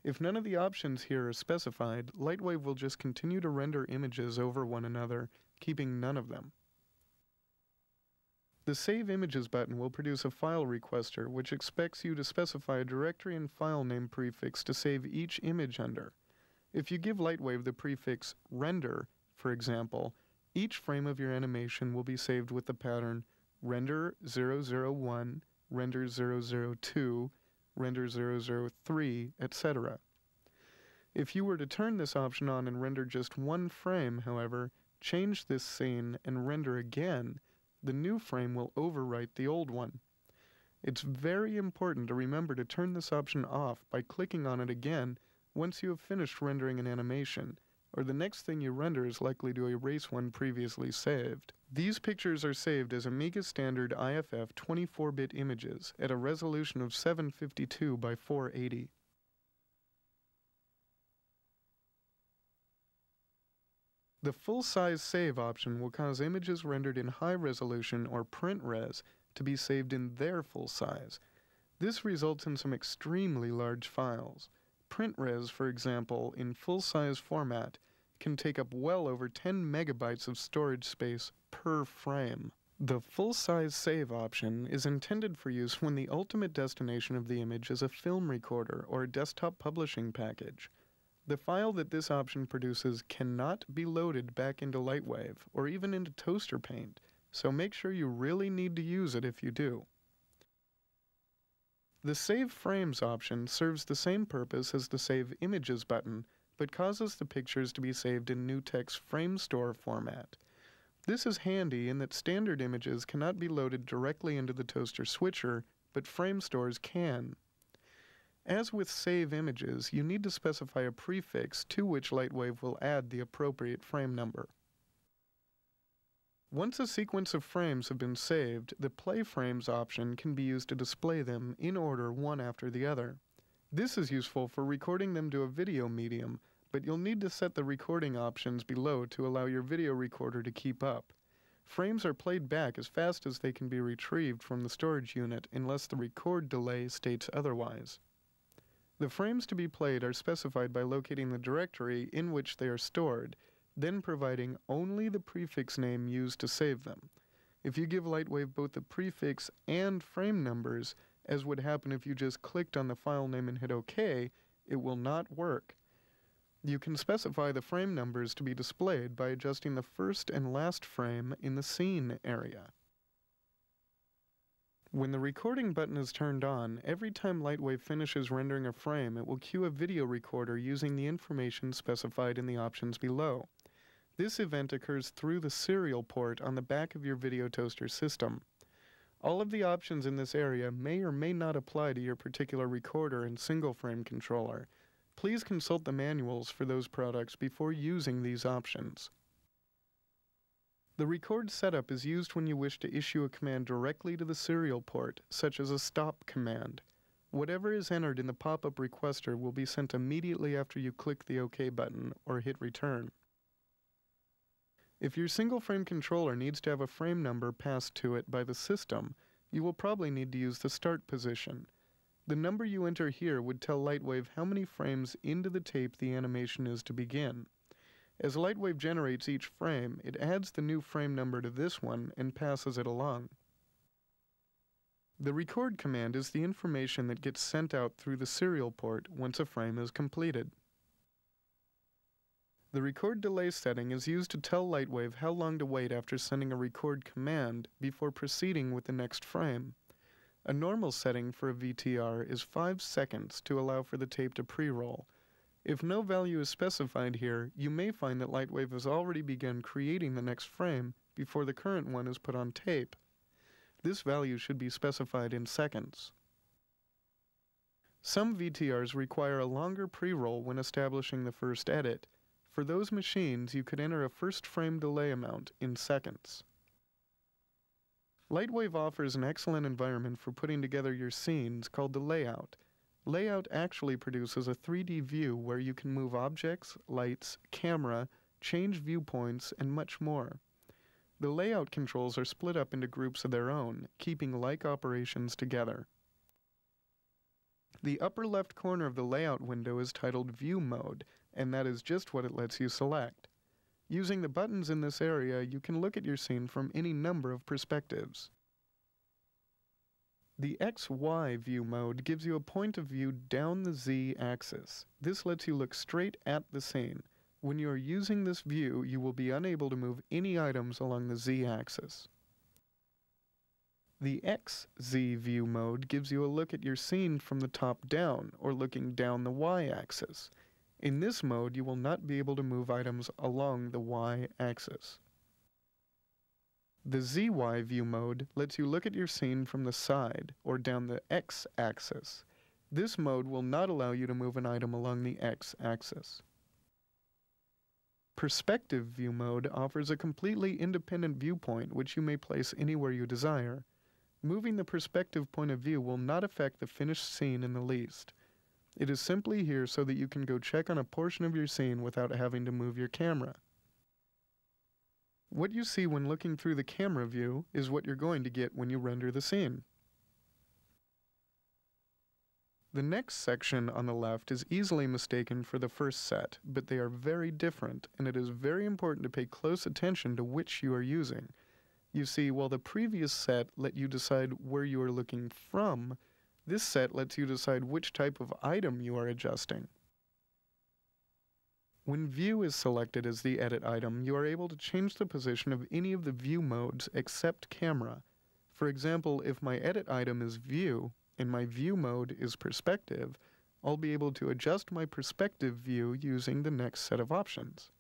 [SPEAKER 1] If none of the options here are specified, LightWave will just continue to render images over one another, keeping none of them. The Save Images button will produce a file requester which expects you to specify a directory and file name prefix to save each image under. If you give LightWave the prefix render, for example, each frame of your animation will be saved with the pattern render 001, render 002, render 003, etc. If you were to turn this option on and render just one frame, however, change this scene and render again, the new frame will overwrite the old one. It's very important to remember to turn this option off by clicking on it again once you have finished rendering an animation, or the next thing you render is likely to erase one previously saved. These pictures are saved as Amiga standard IFF 24-bit images at a resolution of 752 by 480. The full-size save option will cause images rendered in high resolution or print res to be saved in their full size. This results in some extremely large files. Print res, for example, in full-size format, can take up well over 10 megabytes of storage space per frame. The full-size save option is intended for use when the ultimate destination of the image is a film recorder or a desktop publishing package. The file that this option produces cannot be loaded back into LightWave or even into Toaster Paint, so make sure you really need to use it if you do. The Save Frames option serves the same purpose as the Save Images button, but causes the pictures to be saved in NewTek's Frame Store format. This is handy in that standard images cannot be loaded directly into the toaster switcher, but frame stores can. As with Save Images, you need to specify a prefix to which LightWave will add the appropriate frame number. Once a sequence of frames have been saved, the Play Frames option can be used to display them in order one after the other. This is useful for recording them to a video medium, but you'll need to set the recording options below to allow your video recorder to keep up. Frames are played back as fast as they can be retrieved from the storage unit unless the record delay states otherwise. The frames to be played are specified by locating the directory in which they are stored, then providing only the prefix name used to save them. If you give LightWave both the prefix and frame numbers, as would happen if you just clicked on the file name and hit OK, it will not work. You can specify the frame numbers to be displayed by adjusting the first and last frame in the Scene area. When the recording button is turned on, every time LightWave finishes rendering a frame, it will cue a video recorder using the information specified in the options below. This event occurs through the serial port on the back of your video toaster system. All of the options in this area may or may not apply to your particular recorder and single frame controller. Please consult the manuals for those products before using these options. The record setup is used when you wish to issue a command directly to the serial port, such as a stop command. Whatever is entered in the pop-up requester will be sent immediately after you click the OK button or hit return. If your single frame controller needs to have a frame number passed to it by the system, you will probably need to use the start position. The number you enter here would tell LightWave how many frames into the tape the animation is to begin. As LightWave generates each frame, it adds the new frame number to this one and passes it along. The record command is the information that gets sent out through the serial port once a frame is completed. The record delay setting is used to tell LightWave how long to wait after sending a record command before proceeding with the next frame. A normal setting for a VTR is 5 seconds to allow for the tape to pre-roll. If no value is specified here, you may find that LightWave has already begun creating the next frame before the current one is put on tape. This value should be specified in seconds. Some VTRs require a longer pre-roll when establishing the first edit. For those machines, you could enter a first frame delay amount in seconds. LightWave offers an excellent environment for putting together your scenes called the layout. Layout actually produces a 3D view where you can move objects, lights, camera, change viewpoints, and much more. The layout controls are split up into groups of their own, keeping like operations together. The upper left corner of the layout window is titled View Mode, and that is just what it lets you select. Using the buttons in this area, you can look at your scene from any number of perspectives. The XY view mode gives you a point of view down the Z-axis. This lets you look straight at the scene. When you are using this view, you will be unable to move any items along the Z-axis. The XZ view mode gives you a look at your scene from the top down, or looking down the Y-axis. In this mode, you will not be able to move items along the Y-axis. The ZY view mode lets you look at your scene from the side, or down the X-axis. This mode will not allow you to move an item along the X-axis. Perspective view mode offers a completely independent viewpoint which you may place anywhere you desire. Moving the perspective point of view will not affect the finished scene in the least. It is simply here so that you can go check on a portion of your scene without having to move your camera. What you see when looking through the camera view is what you're going to get when you render the scene. The next section on the left is easily mistaken for the first set, but they are very different, and it is very important to pay close attention to which you are using. You see, while the previous set let you decide where you are looking from, this set lets you decide which type of item you are adjusting. When View is selected as the edit item, you are able to change the position of any of the view modes except camera. For example, if my edit item is View, and my view mode is perspective, I'll be able to adjust my perspective view using the next set of options.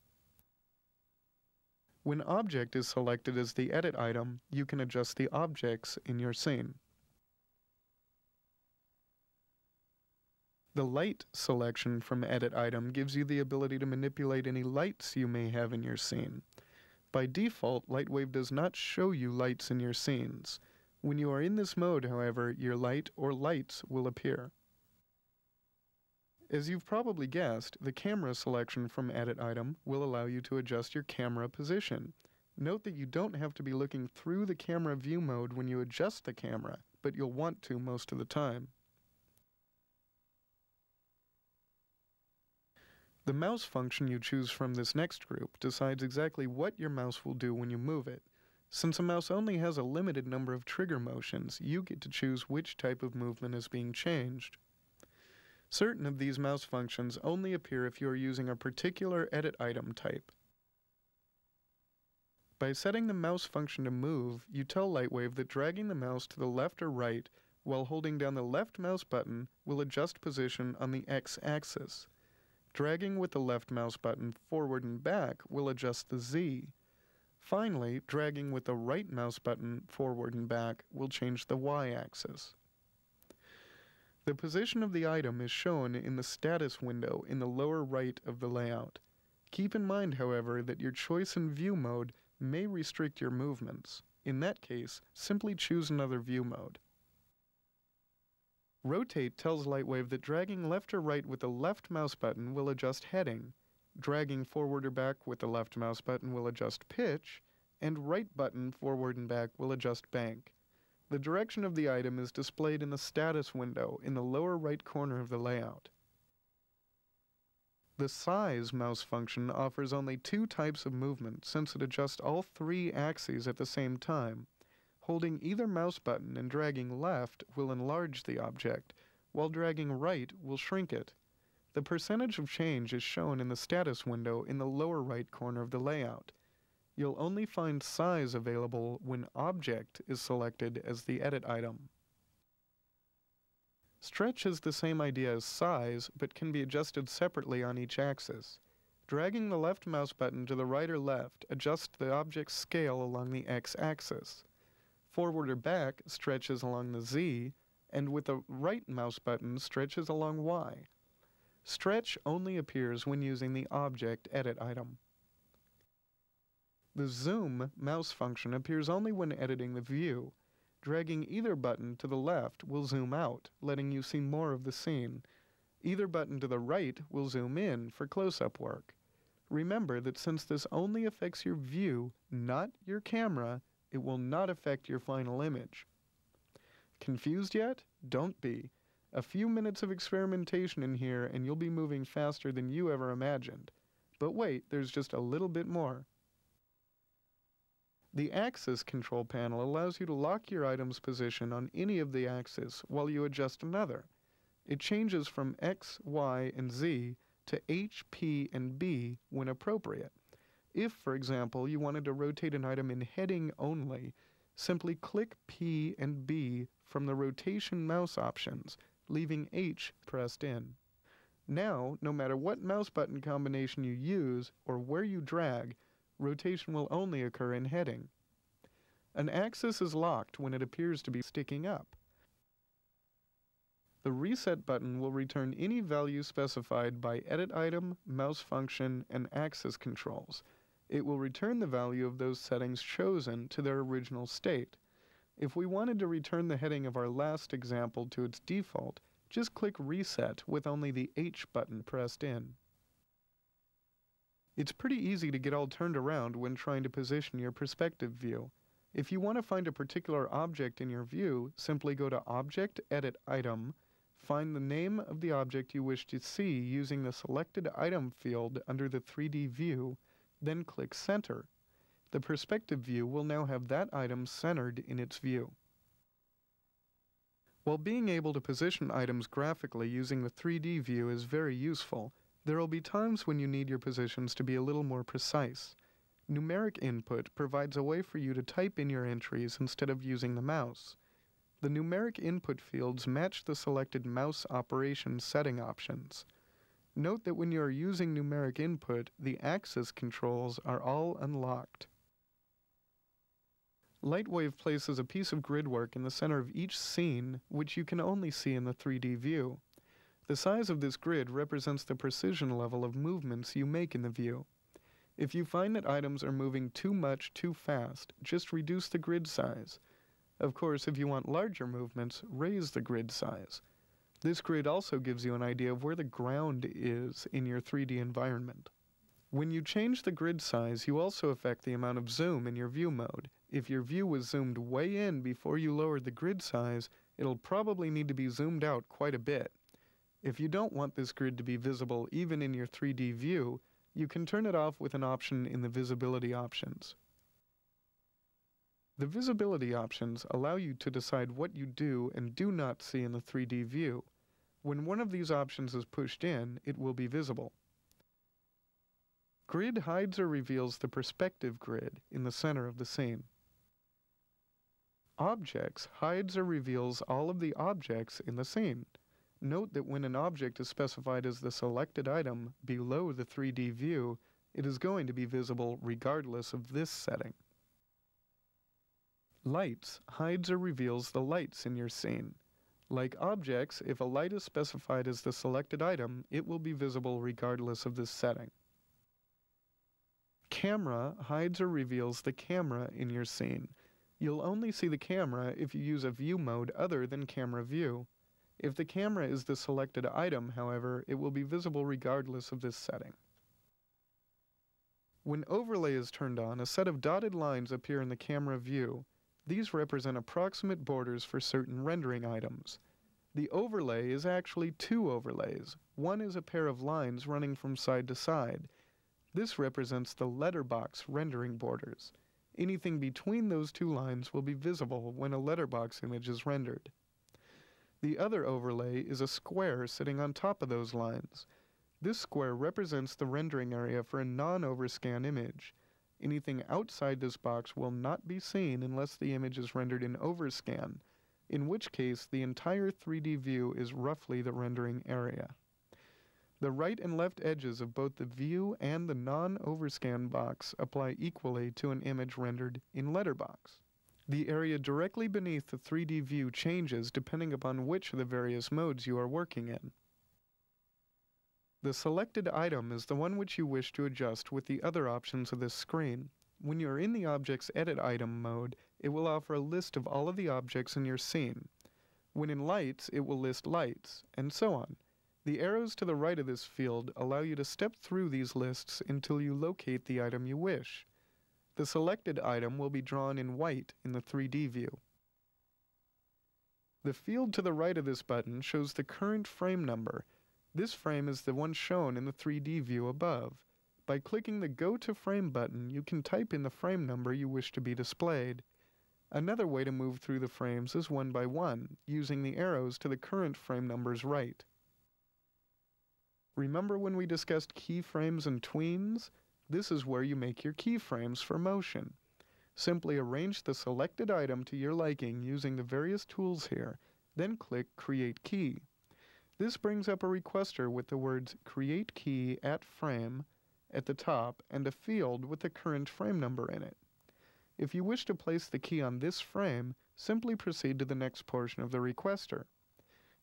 [SPEAKER 1] When object is selected as the edit item, you can adjust the objects in your scene. The light selection from edit item gives you the ability to manipulate any lights you may have in your scene. By default, LightWave does not show you lights in your scenes. When you are in this mode, however, your light or lights will appear. As you've probably guessed, the camera selection from edit item will allow you to adjust your camera position. Note that you don't have to be looking through the camera view mode when you adjust the camera, but you'll want to most of the time. The mouse function you choose from this next group decides exactly what your mouse will do when you move it. Since a mouse only has a limited number of trigger motions, you get to choose which type of movement is being changed. Certain of these mouse functions only appear if you are using a particular edit item type. By setting the mouse function to move, you tell LightWave that dragging the mouse to the left or right while holding down the left mouse button will adjust position on the x-axis. Dragging with the left mouse button forward and back will adjust the z. Finally, dragging with the right mouse button forward and back will change the y-axis. The position of the item is shown in the status window in the lower right of the layout. Keep in mind, however, that your choice in view mode may restrict your movements. In that case, simply choose another view mode. Rotate tells LightWave that dragging left or right with the left mouse button will adjust heading, dragging forward or back with the left mouse button will adjust pitch, and right button forward and back will adjust bank. The direction of the item is displayed in the status window in the lower right corner of the layout. The size mouse function offers only two types of movement since it adjusts all three axes at the same time. Holding either mouse button and dragging left will enlarge the object, while dragging right will shrink it. The percentage of change is shown in the status window in the lower right corner of the layout. You'll only find size available when object is selected as the edit item. Stretch is the same idea as size, but can be adjusted separately on each axis. Dragging the left mouse button to the right or left adjusts the object's scale along the x-axis. Forward or back stretches along the z, and with the right mouse button stretches along y. Stretch only appears when using the object edit item. The zoom mouse function appears only when editing the view. Dragging either button to the left will zoom out, letting you see more of the scene. Either button to the right will zoom in for close-up work. Remember that since this only affects your view, not your camera, it will not affect your final image. Confused yet? Don't be. A few minutes of experimentation in here and you'll be moving faster than you ever imagined. But wait, there's just a little bit more. The axis control panel allows you to lock your item's position on any of the axes while you adjust another. It changes from X, Y, and Z to H, P, and B when appropriate. If, for example, you wanted to rotate an item in heading only, simply click P and B from the rotation mouse options, leaving H pressed in. Now, no matter what mouse button combination you use or where you drag, rotation will only occur in heading. An axis is locked when it appears to be sticking up. The reset button will return any value specified by edit item, mouse function, and axis controls. It will return the value of those settings chosen to their original state. If we wanted to return the heading of our last example to its default, just click Reset with only the H button pressed in. It's pretty easy to get all turned around when trying to position your perspective view. If you want to find a particular object in your view, simply go to Object, Edit Item, find the name of the object you wish to see using the selected item field under the 3D view, then click Center. The perspective view will now have that item centered in its view. While being able to position items graphically using the 3D view is very useful, there will be times when you need your positions to be a little more precise. Numeric input provides a way for you to type in your entries instead of using the mouse. The numeric input fields match the selected mouse operation setting options. Note that when you are using numeric input, the axis controls are all unlocked. LightWave places a piece of gridwork in the center of each scene, which you can only see in the 3D view. The size of this grid represents the precision level of movements you make in the view. If you find that items are moving too much too fast, just reduce the grid size. Of course, if you want larger movements, raise the grid size. This grid also gives you an idea of where the ground is in your 3D environment. When you change the grid size, you also affect the amount of zoom in your view mode. If your view was zoomed way in before you lowered the grid size, it'll probably need to be zoomed out quite a bit. If you don't want this grid to be visible even in your 3D view, you can turn it off with an option in the visibility options. The visibility options allow you to decide what you do and do not see in the 3D view. When one of these options is pushed in, it will be visible. Grid hides or reveals the perspective grid in the center of the scene. Objects hides or reveals all of the objects in the scene. Note that when an object is specified as the selected item below the 3D view, it is going to be visible regardless of this setting. Lights hides or reveals the lights in your scene. Like objects, if a light is specified as the selected item, it will be visible regardless of this setting. Camera hides or reveals the camera in your scene. You'll only see the camera if you use a view mode other than camera view. If the camera is the selected item, however, it will be visible regardless of this setting. When overlay is turned on, a set of dotted lines appear in the camera view. These represent approximate borders for certain rendering items. The overlay is actually two overlays. One is a pair of lines running from side to side. This represents the letterbox rendering borders. Anything between those two lines will be visible when a letterbox image is rendered. The other overlay is a square sitting on top of those lines. This square represents the rendering area for a non-overscan image. Anything outside this box will not be seen unless the image is rendered in overscan, in which case the entire 3D view is roughly the rendering area. The right and left edges of both the view and the non-overscan box apply equally to an image rendered in letterbox. The area directly beneath the 3D view changes depending upon which of the various modes you are working in. The selected item is the one which you wish to adjust with the other options of this screen. When you are in the Object's Edit Item mode, it will offer a list of all of the objects in your scene. When in Lights, it will list lights, and so on. The arrows to the right of this field allow you to step through these lists until you locate the item you wish. The selected item will be drawn in white in the 3D view. The field to the right of this button shows the current frame number. This frame is the one shown in the 3D view above. By clicking the Go to Frame button, you can type in the frame number you wish to be displayed. Another way to move through the frames is one by one, using the arrows to the current frame number's right. Remember when we discussed keyframes and tweens? This is where you make your keyframes for motion. Simply arrange the selected item to your liking using the various tools here, then click Create Key. This brings up a requester with the words Create Key at Frame at the top and a field with the current frame number in it. If you wish to place the key on this frame, simply proceed to the next portion of the requester.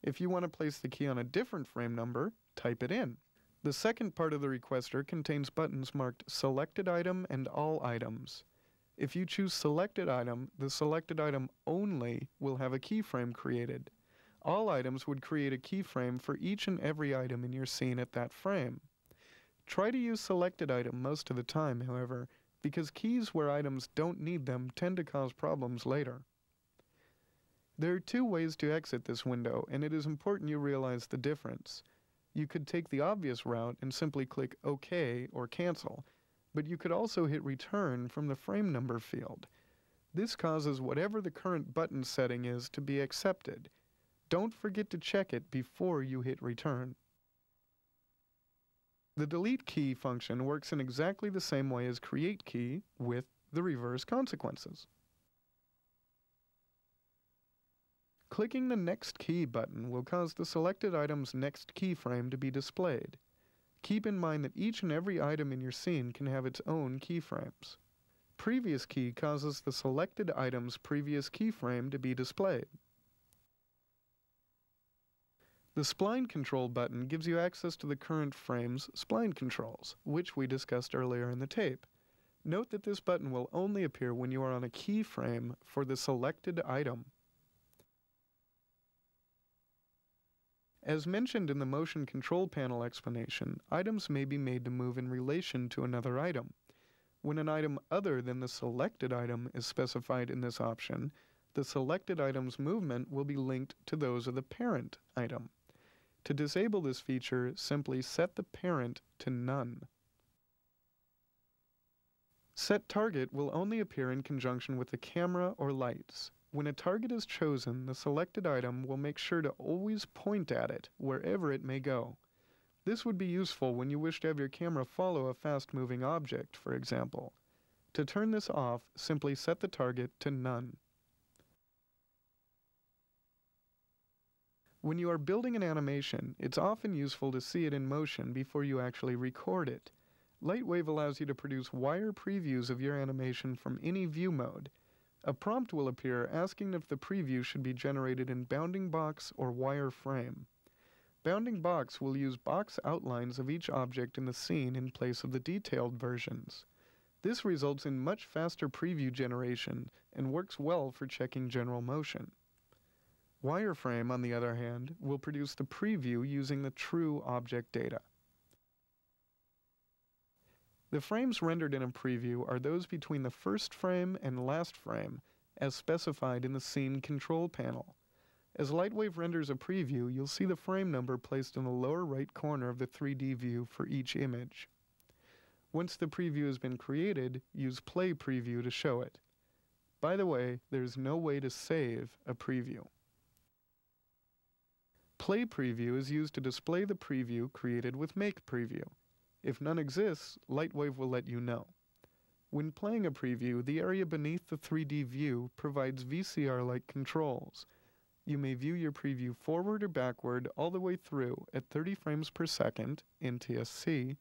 [SPEAKER 1] If you want to place the key on a different frame number, type it in. The second part of the requester contains buttons marked Selected Item and All Items. If you choose Selected Item, the selected item only will have a keyframe created. All items would create a keyframe for each and every item in your scene at that frame. Try to use Selected Item most of the time, however, because keys where items don't need them tend to cause problems later. There are two ways to exit this window, and it is important you realize the difference. You could take the obvious route and simply click OK or Cancel, but you could also hit Return from the frame number field. This causes whatever the current button setting is to be accepted. Don't forget to check it before you hit Return. The Delete Key function works in exactly the same way as Create Key with the reverse consequences.
[SPEAKER 2] Clicking the Next Key button will cause the selected item's next keyframe to be displayed. Keep in mind that each and every item in your scene can have its own keyframes. Previous Key causes the selected item's previous keyframe to be displayed. The Spline Control button gives you access to the current frame's spline controls, which we discussed earlier in the tape. Note that this button will only appear when you are on a keyframe for the selected item. As mentioned in the motion control panel explanation, items may be made to move in relation to another item. When an item other than the selected item is specified in this option, the selected item's movement will be linked to those of the parent item. To disable this feature, simply set the parent to none. Set Target will only appear in conjunction with the camera or lights. When a target is chosen, the selected item will make sure to always point at it, wherever it may go. This would be useful when you wish to have your camera follow a fast-moving object, for example. To turn this off, simply set the target to none. When you are building an animation, it's often useful to see it in motion before you actually record it. LightWave allows you to produce wire previews of your animation from any view mode. A prompt will appear asking if the preview should be generated in bounding box or wire frame. Bounding box will use box outlines of each object in the scene in place of the detailed versions. This results in much faster preview generation and works well for checking general motion. Wireframe, on the other hand, will produce the preview using the true object data. The frames rendered in a preview are those between the first frame and last frame, as specified in the Scene Control panel. As LightWave renders a preview, you'll see the frame number placed in the lower right corner of the 3D view for each image. Once the preview has been created, use Play Preview to show it. By the way, there's no way to save a preview. Play Preview is used to display the preview created with Make Preview. If none exists, LightWave will let you know. When playing a preview, the area beneath the 3D view provides VCR-like controls. You may view your preview forward or backward all the way through at 30 frames per second, NTSC,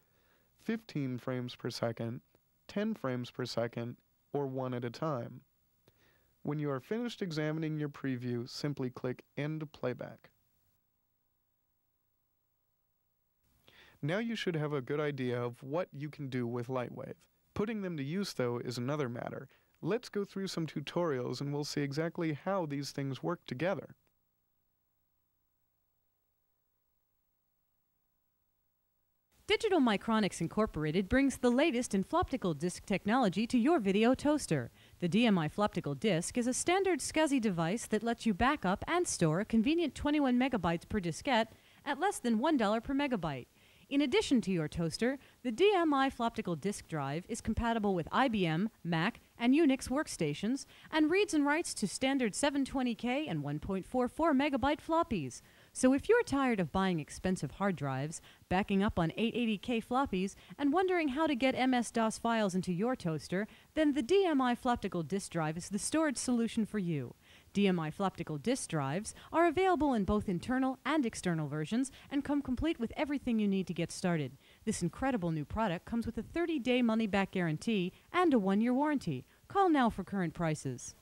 [SPEAKER 2] 15 frames per second, 10 frames per second, or one at a time. When you are finished examining your preview, simply click End Playback. Now you should have a good idea of what you can do with LightWave. Putting them to use, though, is another matter. Let's go through some tutorials and we'll see exactly how these things work together.
[SPEAKER 3] Digital Micronics Incorporated brings the latest in floptical disk technology to your video toaster. The DMI Floptical Disk is a standard SCSI device that lets you back up and store a convenient 21 megabytes per diskette at less than $1 per megabyte. In addition to your toaster, the DMI Floptical Disk Drive is compatible with IBM, Mac, and Unix workstations and reads and writes to standard 720K and 1.44 megabyte floppies. So if you're tired of buying expensive hard drives, backing up on 880K floppies, and wondering how to get MS-DOS files into your toaster, then the DMI Floptical Disk Drive is the storage solution for you. DMI Floptical Disk Drives are available in both internal and external versions and come complete with everything you need to get started. This incredible new product comes with a 30-day money-back guarantee and a 1-year warranty. Call now for current prices.